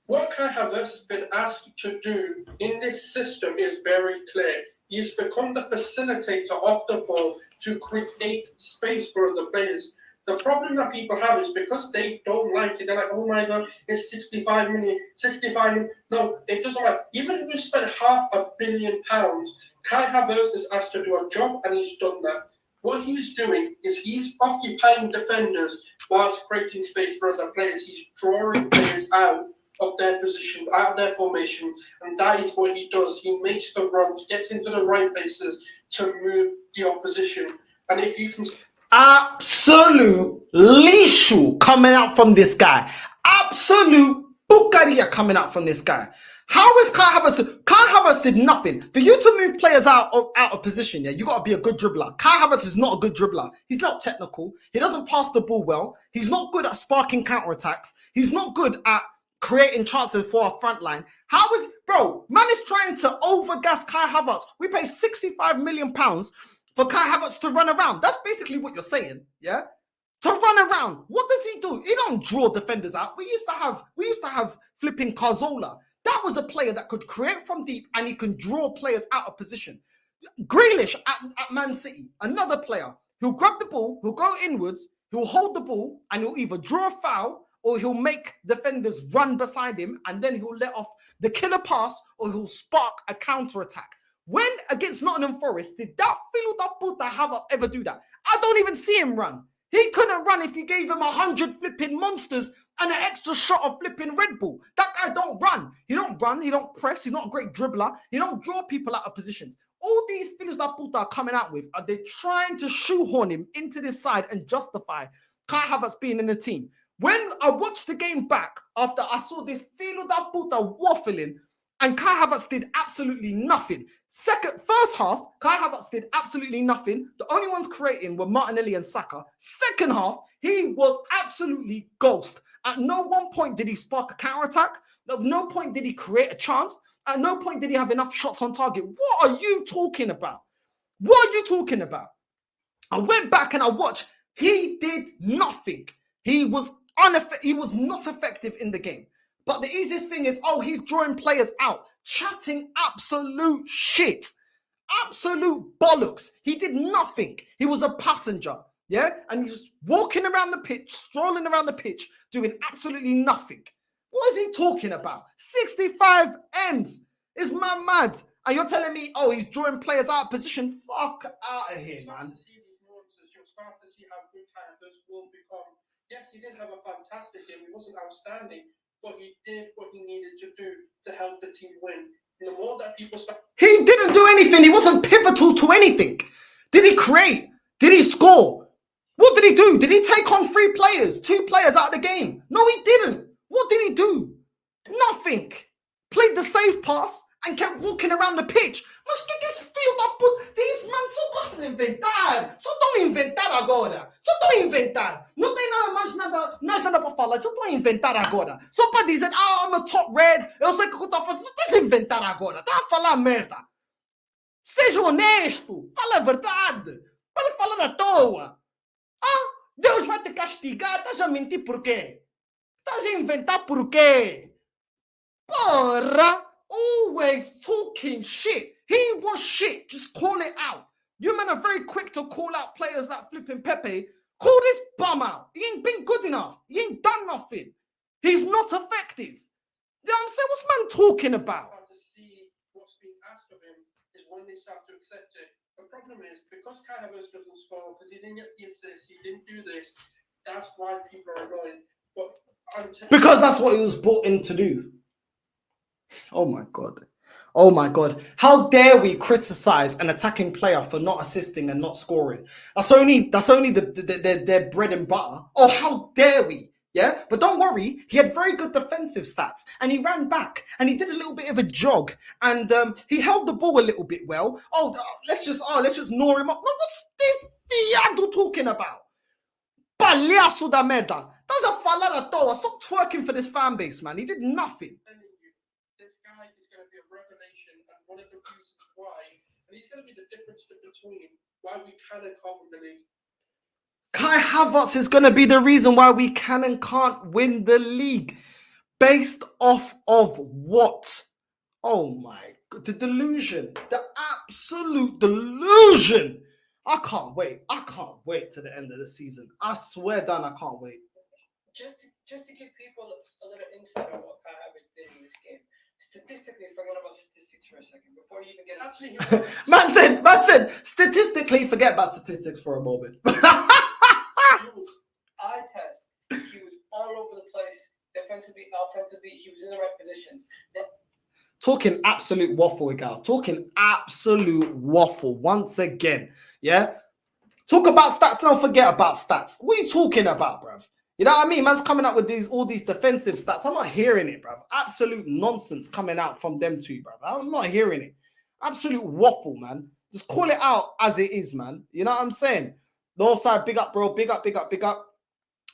what Kai Havertz has been asked to do in this system is very clear. He's become the facilitator of the ball to create space for the players. The problem that people have is because they don't like it. They're like, oh my God, it's 65 million, 65 million. No, it doesn't matter. Even if we spend £500 million, Kai Havertz is asked to do a job and he's done that. What he's doing is he's occupying defenders whilst creating space for other players. He's drawing players out of their position, out of their formation, and that is what he does. He makes the runs, gets into the right places to move the opposition. And if you can... Absolute leisure coming out from this guy. Absolute bucaria coming out from this guy. How is Kai Havertz? Kai Havertz did nothing. For you to move players out of position, yeah, you got to be a good dribbler. Kai Havertz is not a good dribbler. He's not technical. He doesn't pass the ball well. He's not good at sparking counterattacks. He's not good at creating chances for our front line. How is... Bro, man is trying to overgas Kai Havertz. We pay £65 million for Kai Havertz to run around. That's basically what you're saying, yeah? To run around. What does he do? He don't draw defenders out. We used to have flipping Cazorla. That was a player that could create from deep and he can draw players out of position. Grealish at Man City, another player. He'll grab the ball, he'll go inwards, he'll hold the ball, and he'll either draw a foul or he'll make defenders run beside him, and then he'll let off the killer pass or he'll spark a counter-attack. When against Nottingham Forest, did that feel that puta Havertz ever do that? I don't even see him run. He couldn't run if you gave him 100 flipping monsters and an extra shot of flipping Red Bull. That guy don't run. He don't run. He don't press. He's not a great dribbler. He don't draw people out of positions. All these filhos da puta are coming out with, are they trying to shoehorn him into this side and justify Kai Havertz being in the team? When I watched the game back after I saw this filho da puta waffling, and Kai Havertz did absolutely nothing. First half, Kai Havertz did absolutely nothing. The only ones creating were Martinelli and Saka. Second half, he was absolutely ghost. At no one point did he spark a counter-attack. At no point did he create a chance. At no point did he have enough shots on target. What are you talking about? What are you talking about? I went back and I watched. He did nothing. He was not effective in the game. But the easiest thing is, oh, he's drawing players out, chatting absolute shit, absolute bollocks. He did nothing. He was a passenger, yeah? And he's just walking around the pitch, strolling around the pitch, doing absolutely nothing. What is he talking about? 65 M's. Is man mad? And you're telling me, oh, he's drawing players out of position? Fuck out of here, man. You'll start to see how good Kai Havertz will become. Yes, he did have a fantastic game. He wasn't outstanding, but he did what he needed to do to help the team win. And the more that people start... He didn't do anything. He wasn't pivotal to anything. Did he create? Did he score? What did he do? Did he take on 3 players, 2 players out of the game? No, he didn't. What did he do? Nothing. Played the safe pass and kept walking around the pitch. Mas que esse filho da puta... These man só gostam de inventar. Só estão a inventar agora. Só estão a inventar. Não tem nada para falar. Só estão a inventar agora. Só para dizer, I'm a top red. Eu sei o que eu estou a fazer. Só estás a inventar agora. Está a falar merda. Seja honesto. Fala a verdade. Para falar à toa. Ah, Deus vai te castigar. Estás a mentir por quê? Estás a inventar por quê? Porra. Always talking shit. He was shit. Just call it out. You men are very quick to call out players like flipping Pepe. Call this bum out. He ain't been good enough. He ain't done nothing. He's not effective. You know what I'm saying? What's man talking about? To see what's being asked of him is when they start to accept it. The problem is, because Kai Havertz doesn't score, because he didn't get the assist, he didn't do this, that's why people are annoyed. But because that's what he was brought in to do. Oh my God. Oh my God. How dare we criticize an attacking player for not assisting and not scoring? That's only their bread and butter. Oh, how dare we? Yeah, but don't worry. He had very good defensive stats and he ran back and he did a little bit of a jog and he held the ball a little bit well. Let's just gnaw him up. No, what's this fiado talking about? Palhaço da merda. Those are falar à toa. Stop twerking for this fan base, man. He did nothing. This guy is going to be a revelation, and one of the reasons why, and he's going to be the difference between why we can and can't win the league. Kai Havertz is going to be the reason why we can and can't win the league. Based off of what? Oh my God, the delusion, the absolute delusion I can't wait. I can't wait to the end of the season. I swear down, I can't wait. Just to give people a little insight on what Kai Havertz did in this game. Statistically, forget about statistics for a second before you even get actually. man said, statistically, forget about statistics for a moment. Eye test. He was all over the place, defensively, offensively. He was in the right positions. Talking absolute waffle, gal. Talking absolute waffle once again. Yeah. Talk about stats. Don't forget about stats. What are you talking about, bruv? You know what I mean? Man's coming up with all these defensive stats. I'm not hearing it, bruv. Absolute nonsense coming out from them two, bruv. I'm not hearing it. Absolute waffle, man. Just call it out as it is, man. You know what I'm saying? North side, big up, bro. Big up, big up, big up.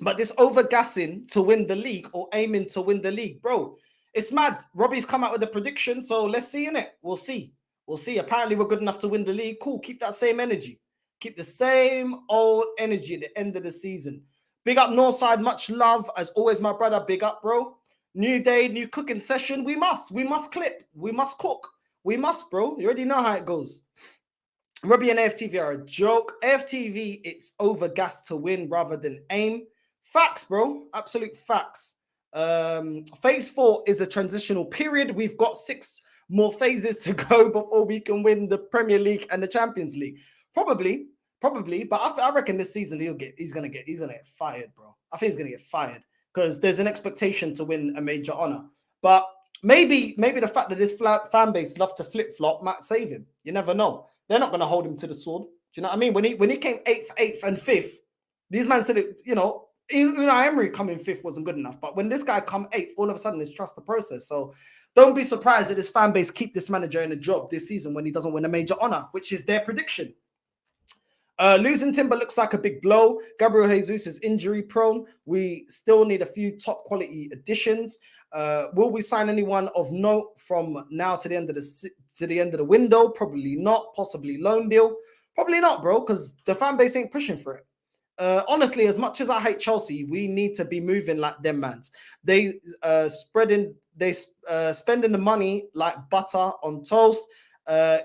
But this over-gassing to win the league or aiming to win the league, bro, it's mad. Robbie's come out with a prediction, so let's see, innit? We'll see. We'll see. Apparently, we're good enough to win the league. Cool. Keep that same energy. Keep the same old energy at the end of the season. Big up Northside. Much love. As always, my brother. Big up, bro. New day, new cooking session. We must clip. We must cook. We must, bro. You already know how it goes. Robbie and AFTV are a joke. AFTV, it's over gas to win rather than aim. Facts, bro. Absolute facts. Phase 4 is a transitional period. We've got 6 more phases to go before we can win the Premier League and the Champions League. Probably, but I reckon this season he's gonna get fired, bro. I think he's gonna get fired because there's an expectation to win a major honor. But maybe the fact that this fan base love to flip flop might save him. You never know. They're not gonna hold him to the sword. Do you know what I mean? When he came 8th, and 5th, these men said it. You know, Unai Emery coming 5th wasn't good enough. But when this guy come 8th, all of a sudden it's trust the process. So don't be surprised that this fan base keep this manager in a job this season when he doesn't win a major honor, which is their prediction. Losing Timber looks like a big blow. Gabriel Jesus is injury prone. We still need a few top quality additions. Will we sign anyone of note from now to the end of the window? Probably not. Possibly loan deal. Probably not, bro, because the fan base ain't pushing for it. Honestly, as much as I hate Chelsea, we need to be moving like them, mans. They spending the money like butter on toast.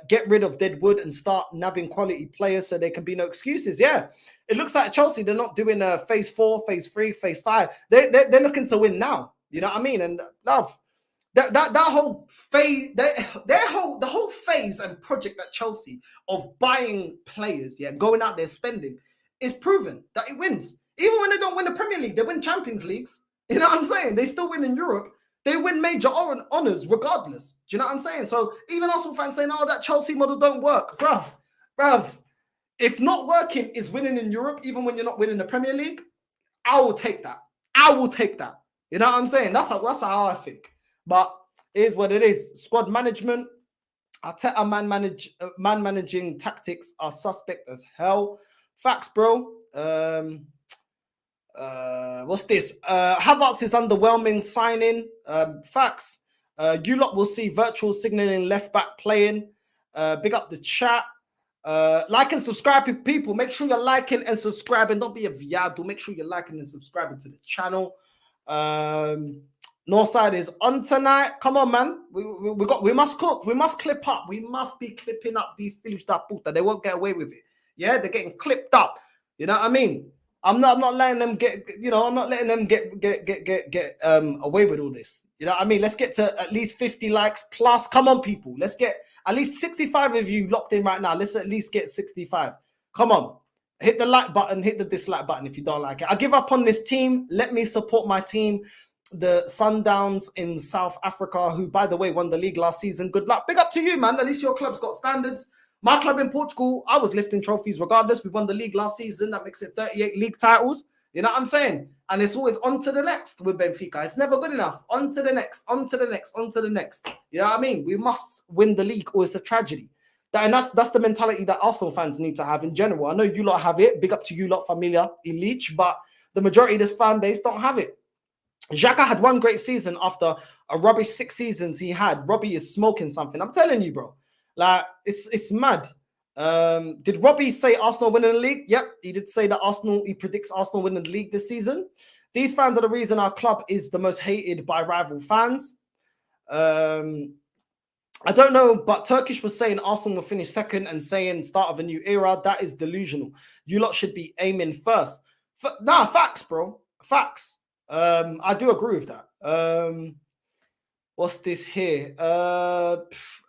Get rid of deadwood and start nabbing quality players so there can be no excuses. Yeah, it looks like Chelsea, they're not doing phase 4, phase 3, phase 5. They're looking to win now. You know what I mean? And love that whole phase, the whole phase and project at Chelsea of buying players, yeah, going out there spending, is proven that it wins. Even when they don't win the Premier League, they win Champions Leagues. You know what I'm saying? They still win in Europe. They win major honors regardless. Do you know what I'm saying? So even Arsenal fans saying, oh, that Chelsea model don't work. Bruv, if not working is winning in Europe, even when you're not winning the Premier League, I will take that. You know what I'm saying? That's how I think. But it is what it is. Squad management, Arteta managing tactics are suspect as hell. Facts, bro. What's this? Havertz is underwhelming signing. Facts. You lot will see virtual signaling left back playing. Big up the chat. Like and subscribe, people. Make sure you're liking and subscribing. Don't be a viado. Make sure you're liking and subscribing to the channel. Northside is on tonight. Come on, man. We must cook. We must clip up. We must be clipping up these filhos da puta. They won't get away with it. Yeah, they're getting clipped up. You know what I mean? I'm not letting them get. I'm not letting them get away with all this. You know what I mean? Let's get to at least 50 likes plus. Come on, people. Let's get at least 65 of you locked in right now. Let's at least get 65. Come on. Hit the like button. Hit the dislike button if you don't like it. I give up on this team. Let me support my team. The Sundowns in South Africa, who, by the way, won the league last season. Good luck. Big up to you, man. At least your club's got standards. My club in Portugal, I was lifting trophies regardless. We won the league last season. That makes it 38 league titles. You know what I'm saying? And it's always on to the next with Benfica. It's never good enough. On to the next, on to the next, on to the next. You know what I mean? We must win the league or it's a tragedy. That's the mentality that Arsenal fans need to have in general. I know you lot have it. Big up to you lot, Familia, Elite. But the majority of this fan base don't have it. Xhaka had one great season after a rubbish 6 seasons he had. Robbie is smoking something. I'm telling you, bro. Like, it's mad. Did Robbie say Arsenal winning the league? Yep, he did say that he predicts Arsenal winning the league this season. These fans are the reason our club is the most hated by rival fans. I don't know, but Turkish was saying Arsenal will finish second and saying start of a new era. That is delusional. You lot should be aiming first. Nah, facts, bro. Facts. I do agree with that. What's this here?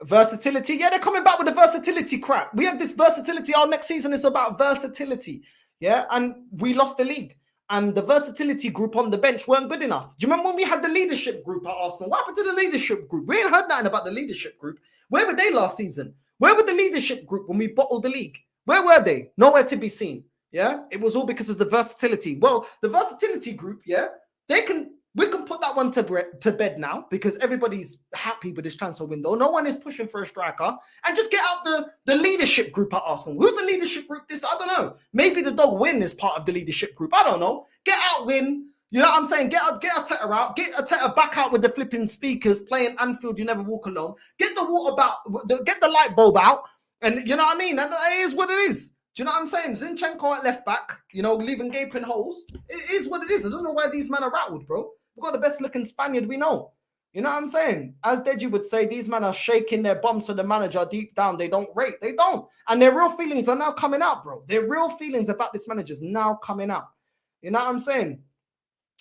Versatility. Yeah, they're coming back with the versatility crap. We had this versatility. Our next season is about versatility. Yeah, and we lost the league. And the versatility group on the bench weren't good enough. Do you remember when we had the leadership group at Arsenal? What happened to the leadership group? We ain't heard nothing about the leadership group. Where were they last season? Where were the leadership group when we bottled the league? Where were they? Nowhere to be seen. Yeah, it was all because of the versatility. Well, the versatility group, yeah, we can put that one to bed now because everybody's happy with this transfer window. No one is pushing for a striker. And just get out the leadership group at Arsenal. Who's the leadership group? I don't know. Maybe the dog Win is part of the leadership group. I don't know. Get out Win. You know what I'm saying? Get Arteta out. Get Arteta back out with the flipping speakers playing Anfield, You Never Walk Alone. Get the light bulb out. And you know what I mean? And it is what it is. Do you know what I'm saying? Zinchenko at left back, leaving gaping holes. It is what it is. I don't know why these men are rattled, bro. We've got the best looking Spaniard we know. You know what I'm saying? As Deji would say, these men are shaking their bums for the manager deep down. They don't rate. They don't. And their real feelings are now coming out, bro. Their real feelings about this manager is now coming out. You know what I'm saying?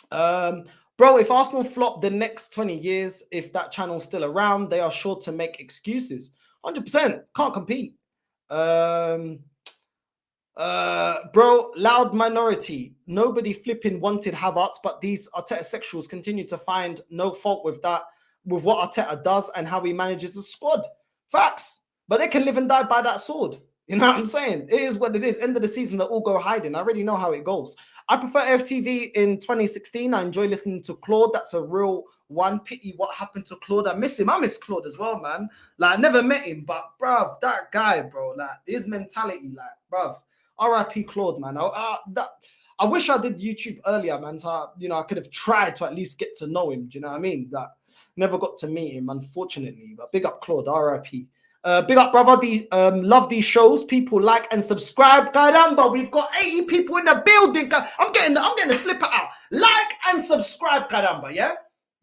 Bro, if Arsenal flop the next 20 years, if that channel's still around, they are sure to make excuses. 100%. Can't compete. Bro, loud minority. Nobody flipping wanted Havertz, but these Arteta sexuals continue to find no fault with that, with what Arteta does and how he manages the squad. Facts. But they can live and die by that sword. You know what I'm saying? It is what it is. End of the season, they all go hiding. I already know how it goes. I prefer AFTV in 2016. I enjoy listening to Claude. That's a real one. Pity what happened to Claude. I miss him. I miss Claude as well, man. Like, I never met him, but bruv, that guy, bro, like, his mentality, like, bruv. RIP Claude, man. I wish I did YouTube earlier, man. So, I could have tried to at least get to know him. Do you know what I mean? That never got to meet him, unfortunately. But big up Claude, RIP. Big up, brother. Love these shows. People like and subscribe. Caramba, we've got 80 people in the building. I'm getting the slipper out. Like and subscribe, caramba, yeah?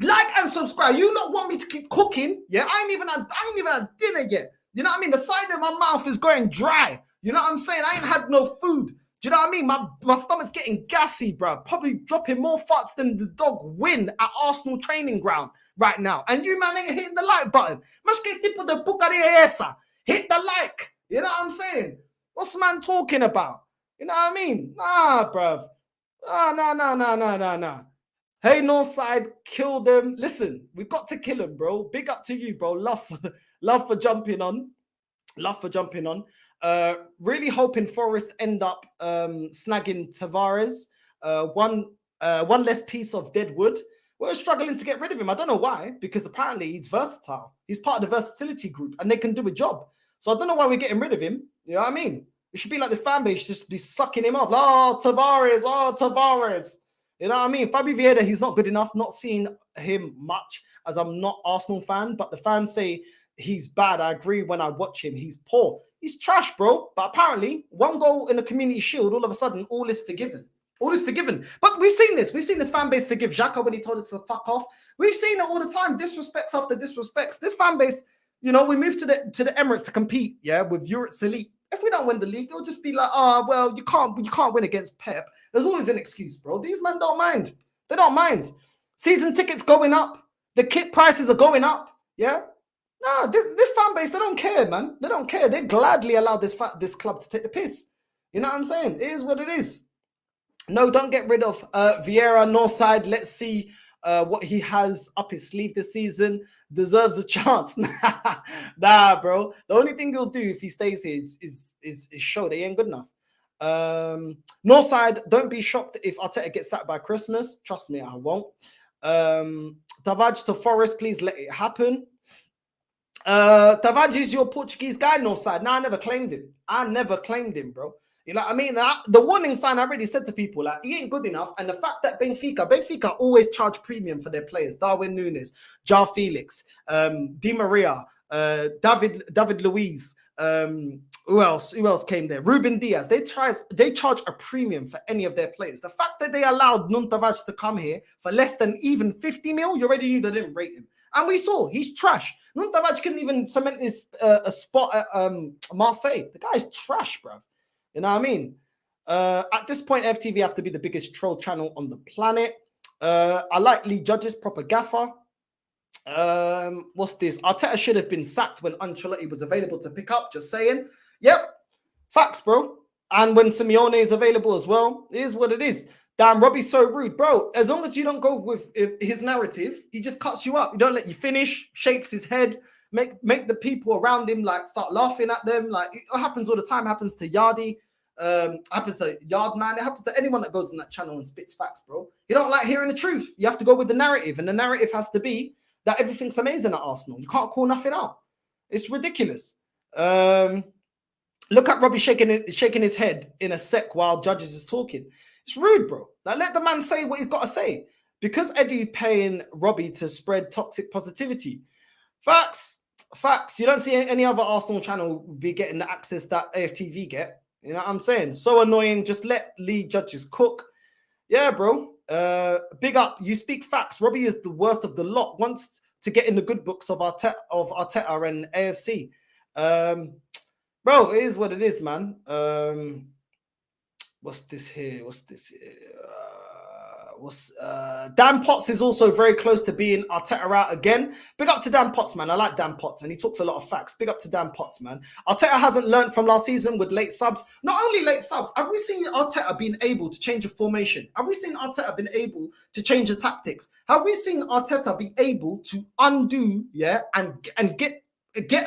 Like and subscribe. You not want me to keep cooking, yeah? I ain't even had dinner yet. You know what I mean? The side of my mouth is going dry. You know what I'm saying? I ain't had no food. Do you know what I mean? My stomach's getting gassy, bro. Probably dropping more farts than the dog Win at Arsenal training ground right now. And you, man, ain't hitting the like button. Must get people the book of the esa. Hit the like. You know what I'm saying? What's the man talking about? You know what I mean? Nah, bruv. Nah. Hey, Northside, kill them. Listen, we got to kill them, bro. Big up to you, bro. Love for jumping on. Really hoping Forest end up snagging Tavares. One less piece of deadwood. We're struggling to get rid of him. I don't know why, because apparently he's versatile. He's part of the versatility group and they can do a job. So I don't know why we're getting rid of him. You know what I mean? It should be like this fan base just be sucking him off. Oh, Tavares. You know what I mean? Fabio Vieira, he's not good enough. Not seeing him much as I'm not Arsenal fan, but the fans say he's bad. I agree when I watch him. He's poor. He's trash, bro. But apparently, one goal in the Community Shield, all of a sudden, all is forgiven. All is forgiven. But we've seen this. We've seen this fan base forgive Xhaka when he told us to fuck off. We've seen it all the time. Disrespects after disrespects. This fan base, we moved to the Emirates to compete, yeah, with Europe's elite. If we don't win the league, it'll just be like, well, you can't win against Pep. There's always an excuse, bro. These men don't mind. They don't mind. Season tickets going up. The kit prices are going up. Yeah. No, this fan base, they don't care, man. They don't care. They gladly allow this club to take the piss. You know what I'm saying? It is what it is. No, don't get rid of Vieira, Northside. Let's see what he has up his sleeve this season. Deserves a chance. Nah, bro. The only thing he'll do if he stays here is show they ain't good enough. Northside, don't be shocked if Arteta gets sacked by Christmas. Trust me, I won't. Tavares to Forest, please let it happen. Tavares is your Portuguese guy, Northside. No, I never claimed him. Bro. You know what I mean? The warning sign I already said to people, like, he ain't good enough. And the fact that Benfica always charge premium for their players. Darwin Núñez, João Felix, Di Maria, David Luiz. Who else came there? Ruben Diaz. They charge a premium for any of their players. The fact that they allowed Nuno Tavares to come here for less than even 50 mil, you already knew they didn't rate him. And we saw he's trash. Nuntavage couldn't even cement his a spot at Marseille. The guy's trash, bruv. You know what I mean? At this point, FTV have to be the biggest troll channel on the planet. I like Lee Judge's proper gaffer. What's this? Arteta should have been sacked when Ancelotti was available to pick up. Just saying. Yep. Facts, bro. And when Simeone is available as well, it is what it is. Damn, Robbie's so rude, bro. As long as you don't go with his narrative, he just cuts you up. He don't let you finish, shakes his head, make the people around him like start laughing at them. Like it happens all the time. Happens to Yardy, happens to Yardman. It happens to anyone that goes on that channel and spits facts, bro. You don't like hearing the truth. You have to go with the narrative, and the narrative has to be that everything's amazing at Arsenal. You can't call nothing out. It's ridiculous. Look at Robbie shaking his head in a sec while Judges is talking. It's rude, bro. Like, let the man say what he's got to say. Because Eddie paying Robbie to spread toxic positivity. Facts. Facts. You don't see any other Arsenal channel be getting the access that AFTV get. You know what I'm saying? So annoying. Just let Lee Judges cook. Yeah, bro. Big up. You speak facts. Robbie is the worst of the lot. Wants to get in the good books of Arteta and AFC. Bro, it is what it is, man. What's this here? Dan Potts is also very close to being Arteta out again. Big up to Dan Potts, man. I like Dan Potts, and he talks a lot of facts. Big up to Dan Potts, man. Arteta hasn't learned from last season with late subs. Not only late subs, have we seen Arteta being able to change a formation? Have we seen Arteta been able to change the tactics? Have we seen Arteta be able to undo, and get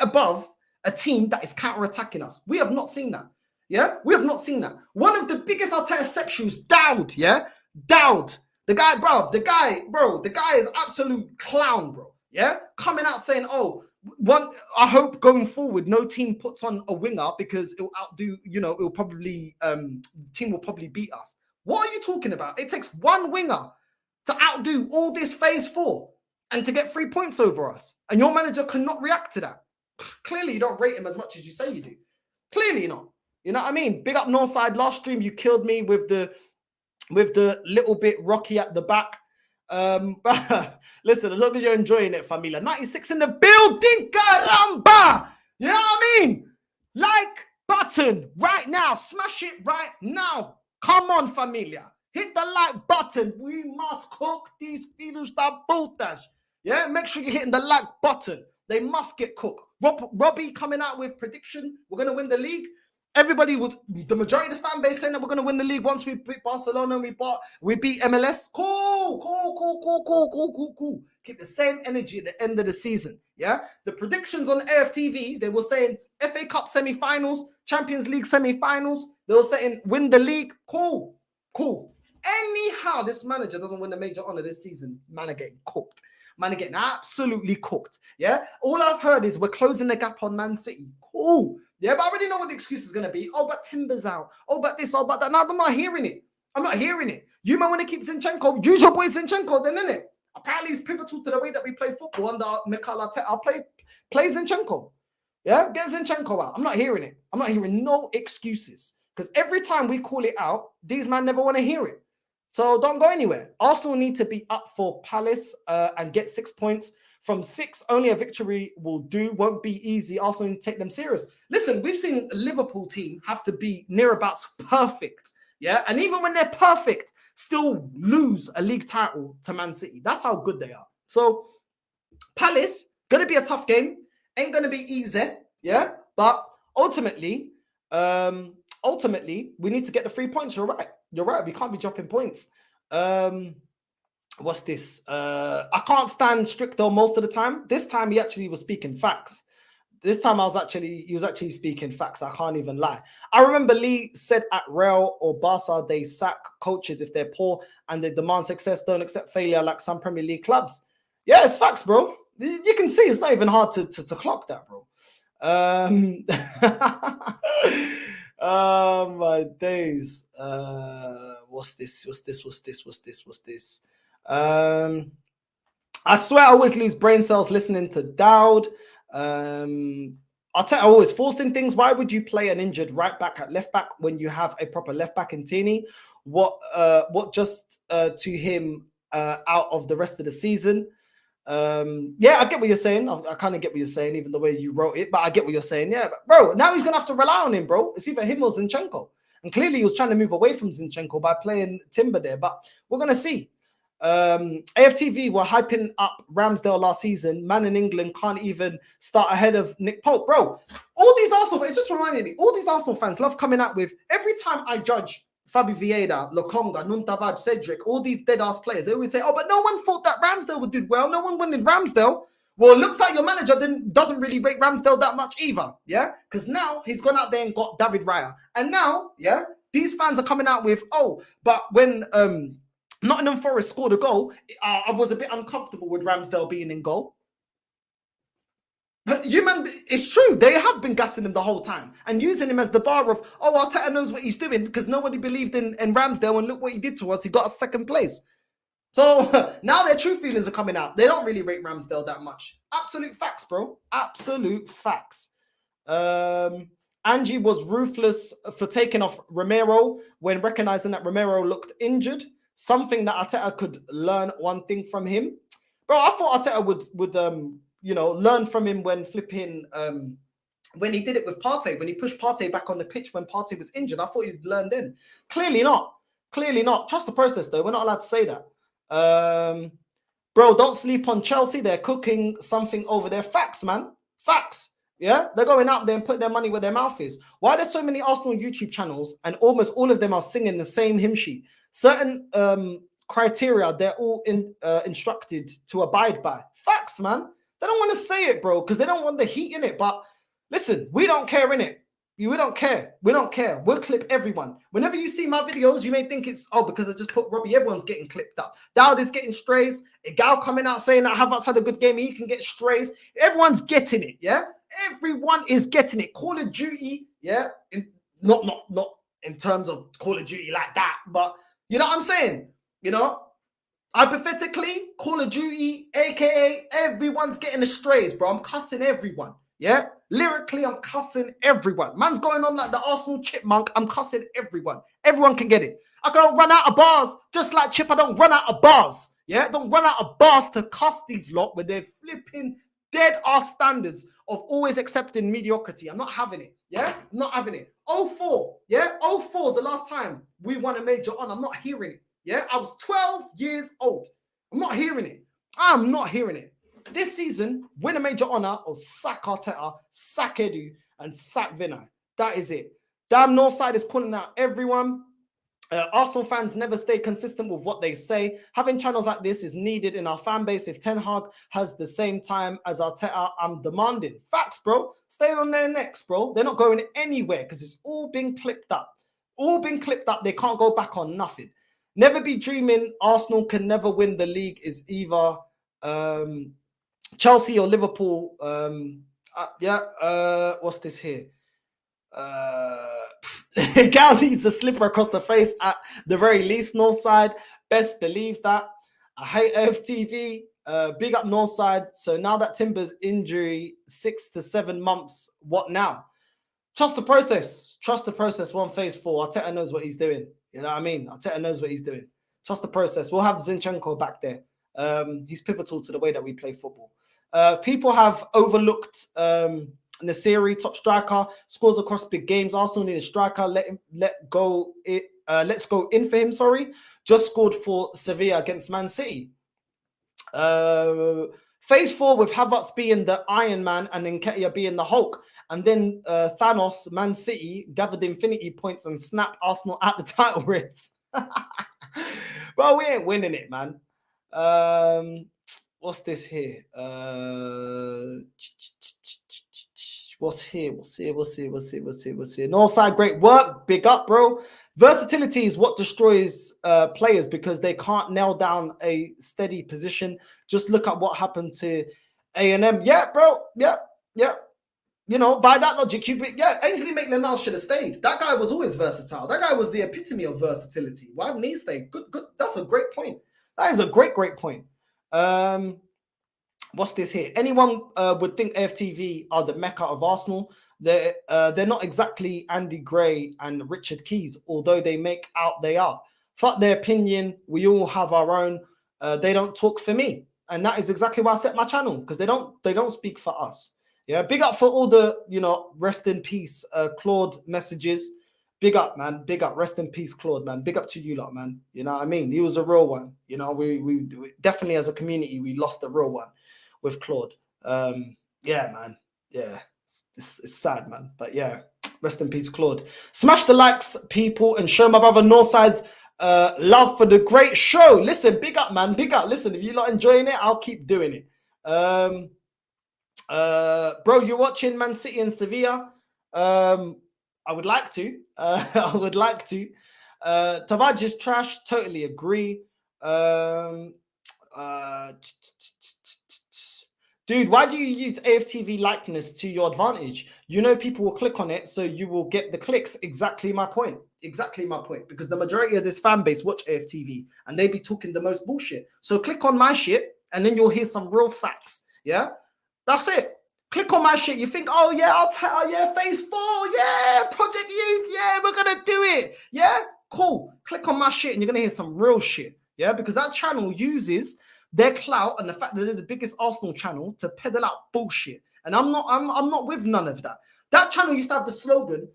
above a team that is counter-attacking us? We have not seen that. Yeah, we have not seen that. One of the biggest Arteta sexuals, Dowd, Dowd. The guy is absolute clown, bro. Yeah, coming out saying, I hope going forward, no team puts on a winger because it'll outdo, it'll probably, team will probably beat us. What are you talking about? It takes one winger to outdo all this phase 4 and to get 3 points over us. And your manager cannot react to that. Clearly, you don't rate him as much as you say you do. Clearly not. You know what I mean? Big up Northside. Last stream, you killed me with the little bit rocky at the back. But listen, as long as you're enjoying it, familia. 96 in the building, caramba! You know what I mean? Like button right now. Smash it right now. Come on, familia. Hit the like button. We must cook these filhos da putas. Yeah, make sure you're hitting the like button. They must get cooked. Robbie coming out with prediction. We're going to win the league. Everybody was, the majority of the fan base saying that we're going to win the league once we beat Barcelona and we beat MLS. Cool. Keep the same energy at the end of the season. Yeah. The predictions on AFTV, they were saying FA Cup semi-finals, Champions League semi-finals. They were saying win the league. Cool. Anyhow, this manager doesn't win the major honor this season. Man are getting cooked. Man are getting absolutely cooked. Yeah. All I've heard is we're closing the gap on Man City. Cool. Yeah, but I already know what the excuse is going to be. Oh, but Timber's out. Oh, but this, oh, but that. No, I'm not hearing it. You might want to keep Zinchenko. Use your boy Zinchenko then, innit? Apparently, he's pivotal to the way that we play football under Mikel Arteta. I'll play Zinchenko. Yeah, get Zinchenko out. I'm not hearing it. I'm not hearing no excuses. Because every time we call it out, these men never want to hear it. So don't go anywhere. Arsenal need to be up for Palace and get 6 points. From 6, only a victory will do. Won't be easy. Arsenal need to take them serious. Listen, we've seen a Liverpool team have to be nearabouts perfect. Yeah, and even when they're perfect, still lose a league title to Man City. That's how good they are. So Palace, gonna be a tough game. Ain't gonna be easy. Yeah, but ultimately, we need to get the 3 points. You're right. We can't be dropping points. What's this? I can't stand Stricto most of the time. This time he actually was speaking facts. This time he was actually speaking facts. I can't even lie. I remember Lee said at Real or Barca, they sack coaches if they're poor and they demand success, don't accept failure like some Premier League clubs. Yeah, it's facts, bro. You can see it's not even hard to clock that, bro. Oh my days. What's this? I swear I always lose brain cells listening to Dowd. Arteta always forcing things. Why would you play an injured right back at left back when you have a proper left back in Tini? What just to him out of the rest of the season? Yeah, I get what you're saying. I kind of get what you're saying, even the way you wrote it, but I get what you're saying. Yeah, but bro, now he's gonna have to rely on him, bro. It's either him or Zinchenko. And clearly he was trying to move away from Zinchenko by playing Timber there, but we're gonna see. AFTV were hyping up Ramsdale last season. Man in England can't even start ahead of Nick Pope, bro. All these Arsenal, it just reminded me, all these Arsenal fans love coming out with, every time I judge Fabio Vieira, Lokonga, Nuntavaj, Cedric, all these dead-ass players, they always say, oh, but no one thought that Ramsdale would do well. No one wanted Ramsdale. Well, it looks like your manager doesn't really rate Ramsdale that much either, yeah? Because now he's gone out there and got David Raya. And now, yeah, these fans are coming out with, oh, but when Nottingham Forest scored a goal, I was a bit uncomfortable with Ramsdale being in goal. But it's true. They have been gassing him the whole time and using him as the bar of, oh, Arteta knows what he's doing because nobody believed in Ramsdale and look what he did to us. He got us second place. So now their true feelings are coming out. They don't really rate Ramsdale that much. Absolute facts, bro. Absolute facts. Angie was ruthless for taking off Romero when recognizing that Romero looked injured. Something that Arteta could learn one thing from him. Bro, I thought Arteta would learn from him when flipping, when he did it with Partey, when he pushed Partey back on the pitch when Partey was injured. I thought he'd learn then. Clearly not. Clearly not. Trust the process, though. We're not allowed to say that. Bro, don't sleep on Chelsea. They're cooking something over there. Facts, man. Facts. Yeah? They're going out there and putting their money where their mouth is. Why are there so many Arsenal YouTube channels and almost all of them are singing the same hymn sheet? Certain criteria, they're all instructed to abide by. Facts, man. They don't want to say it, bro, because they don't want the heat in it. But listen, we don't care, innit? We don't care. We don't care. We'll clip everyone. Whenever you see my videos, you may think it's, oh, because I just put Robbie, everyone's getting clipped up. Dowd is getting strays. A gal coming out saying that Havertz had a good game, he can get strays. Everyone's getting it, yeah? Everyone is getting it. Call of Duty, yeah? Not in terms of Call of Duty like that, but you know what I'm saying? You know? Hypothetically, Call of Duty, aka everyone's getting the strays, bro. I'm cussing everyone. Yeah? Lyrically, I'm cussing everyone. Man's going on like the Arsenal chipmunk. I'm cussing everyone. Everyone can get it. I don't run out of bars. Just like Chip, I don't run out of bars. Yeah? Don't run out of bars to cuss these lot where they're flipping dead ass standards of always accepting mediocrity. I'm not having it. Yeah? I'm not having it. 04. Yeah? 04 is the last time we won a major honor. I'm not hearing it. Yeah? I was 12 years old. I'm not hearing it. I'm not hearing it. This season, win a major honor or sack Arteta, sack Edu, and sack Vinay. That is it. Damn Northside is calling out everyone. Arsenal fans never stay consistent with what they say. Having channels like this is needed in our fan base. If Ten Hag has the same time as Arteta, I'm demanding. Facts, bro. Stay on their necks, bro. They're not going anywhere because it's all been clipped up. All been clipped up. They can't go back on nothing. Never be dreaming Arsenal can never win the league is either Chelsea or Liverpool. What's this here? Gal needs a slipper across the face at the very least. Northside, best believe that. I hate AFTV. Big up Northside. So now that Timber's injury, 6 to 7 months, what now? Trust the process. Trust the process. One phase 4. Arteta knows what he's doing. You know what I mean? Arteta knows what he's doing. Trust the process. We'll have Zinchenko back there. He's pivotal to the way that we play football. People have overlooked Nasiri, top striker, scores across big games. Arsenal need a striker. Let's go in for him. Sorry, just scored for Sevilla against Man City. Phase 4 with Havertz being the Iron Man and Nketiah being the Hulk, and then Thanos, Man City gathered infinity points and snapped Arsenal at the title race. Bro, we ain't winning it, man. What's this here? What's here? Northside, great work. Big up, bro. Versatility is what destroys players because they can't nail down a steady position. Just look at what happened to A&M. Yeah, bro. Yeah. You know, by that logic, Ainsley Maitland-Niles should have stayed. That guy was always versatile. That guy was the epitome of versatility. Why didn't he stay? Good. That's a great point. That is a great point. What's this here? Anyone would think AFTV are the mecca of Arsenal. They're not exactly Andy Gray and Richard Keys, although they make out they are. Fuck their opinion. We all have our own. They don't talk for me. And that is exactly why I set my channel, because they don't speak for us. Yeah, big up for all the, you know, rest in peace, Claude messages. Big up, man. Big up. Rest in peace, Claude, man. Big up to you lot, man. You know what I mean? He was a real one. You know, we definitely as a community, we lost a real one with Claude. Yeah, man. Yeah. It's sad, man. But yeah, rest in peace, Claude. Smash the likes, people, and show my brother Northside's love for the great show. Listen, big up, man. Big up. Listen, if you're not enjoying it, I'll keep doing it. Bro, you're watching Man City and Sevilla. I would like to. I would like to. Tavares is trash. Totally agree. Dude, why do you use AFTV likeness to your advantage? You know people will click on it, so you will get the clicks. Exactly my point. Exactly my point. Because the majority of this fan base watch AFTV, and they be talking the most bullshit. So click on my shit, and then you'll hear some real facts. Yeah? That's it. Click on my shit. You think, oh yeah, I'll tell, yeah, phase 4, yeah, Project Youth, yeah, we're gonna do it. Yeah, cool. Click on my shit and you're gonna hear some real shit. Yeah, because that channel uses their clout and the fact that they're the biggest Arsenal channel to peddle out bullshit. And I'm not with none of that. That channel used to have the slogan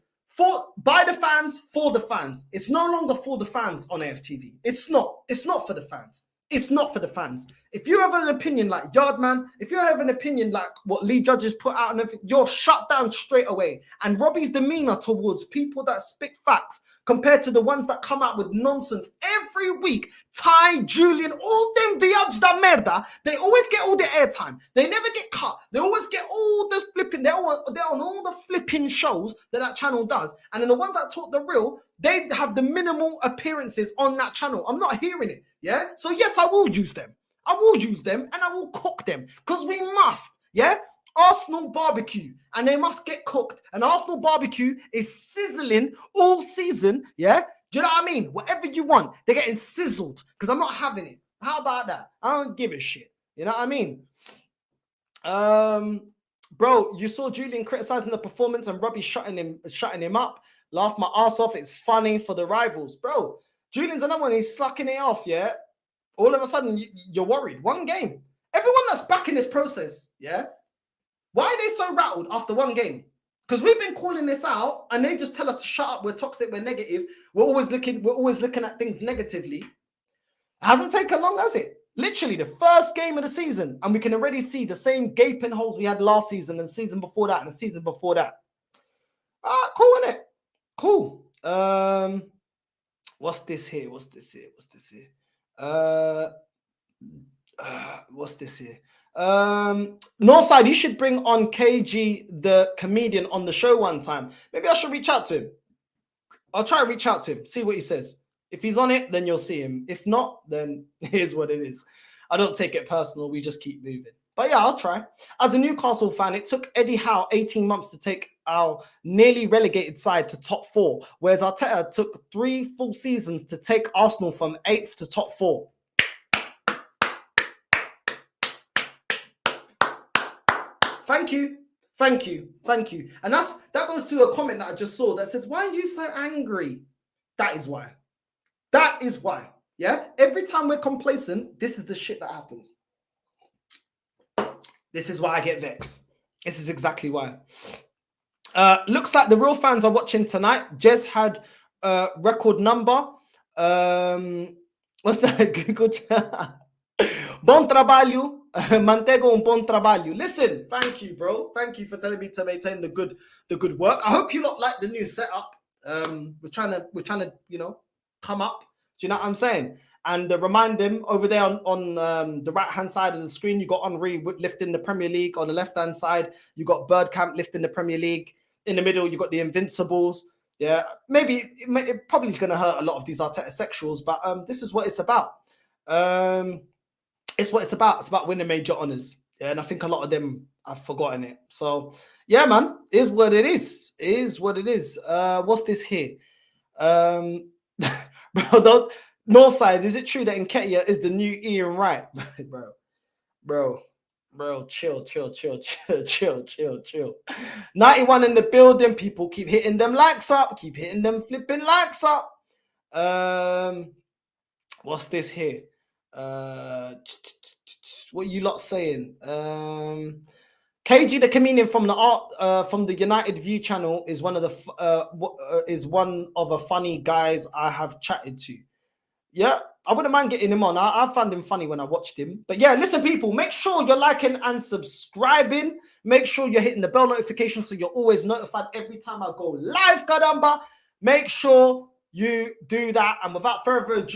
by the fans, for the fans. It's no longer for the fans on AFTV. It's not for the fans. It's not for the fans. If you have an opinion like Yardman, if you have an opinion like what Lee Judges put out and everything, you're shut down straight away. And Robbie's demeanor towards people that spit facts compared to the ones that come out with nonsense every week, Ty, Julian, all them VIDS da merda, they always get all the airtime. They never get cut. They always get all this flipping, they're on all the flipping shows that channel does. And then the ones that talk the real, they have the minimal appearances on that channel. I'm not hearing it. Yeah. So yes, I will use them. I will use them and I will cook them because we must. Yeah. Arsenal barbecue and they must get cooked. And Arsenal barbecue is sizzling all season. Yeah. Do you know what I mean? Whatever you want, they're getting sizzled because I'm not having it. How about that? I don't give a shit. You know what I mean? Bro, you saw Julian criticizing the performance and Robbie shutting him up. Laugh my ass off. It's funny for the rivals. Bro, Julian's another one. He's sucking it off, yeah? All of a sudden, you're worried. One game. Everyone that's back in this process, yeah? Why are they so rattled after one game? Because we've been calling this out, and they just tell us to shut up. We're toxic. We're negative. We're always looking at things negatively. It hasn't taken long, has it? Literally the first game of the season, and we can already see the same gaping holes we had last season and the season before that and the season before that. Cool, innit? Cool. What's this here? What's this here? Northside, you should bring on KG, the comedian, on the show one time. Maybe I should reach out to him. I'll try to reach out to him, see what he says. If he's on it, then you'll see him. If not, then here's what it is. I don't take it personal. We just keep moving. But yeah, I'll try. As a Newcastle fan, it took Eddie Howe 18 months to take our nearly relegated side to top 4, whereas Arteta took 3 full seasons to take Arsenal from 8th to top 4. Thank you. Thank you. Thank you. And that goes to a comment that I just saw that says, why are you so angry? That is why. That is why. Yeah? Every time we're complacent, this is the shit that happens. This is why I get vexed. This is exactly why. Looks like the real fans are watching tonight. Jez had a record number. What's that? Google. Bon trabalho. Mantego un bon trabalho. Listen, thank you, bro. Thank you for telling me to maintain the good work. I hope you lot like the new setup. We're trying to, you know, come up. Do you know what I'm saying? And remind them over there on the right-hand side of the screen, you got Henry lifting the Premier League. On the left-hand side, you got Birdcamp lifting the Premier League. In the middle, you got the Invincibles. Yeah, maybe it probably going to hurt a lot of these Arteta sexuals, but this is what it's about. It's what it's about. It's about winning major honours. Yeah, and I think a lot of them have forgotten it. So, yeah, man, is what it is. Is what it is. What's this here? Bro, Northside, is it true that Nketiah is the new Ian Wright? Bro, chill. 91 in the building. People keep hitting them likes up. Keep hitting them flipping likes up. What's this here? What you lot saying? KG the comedian from the United View channel is one of the funny guys I have chatted to. Yeah, I wouldn't mind getting him on. I found him funny when I watched him. But yeah, listen, people, make sure you're liking and subscribing. Make sure you're hitting the bell notification so you're always notified every time I go live, Kadamba. Make sure you do that. And without further ado,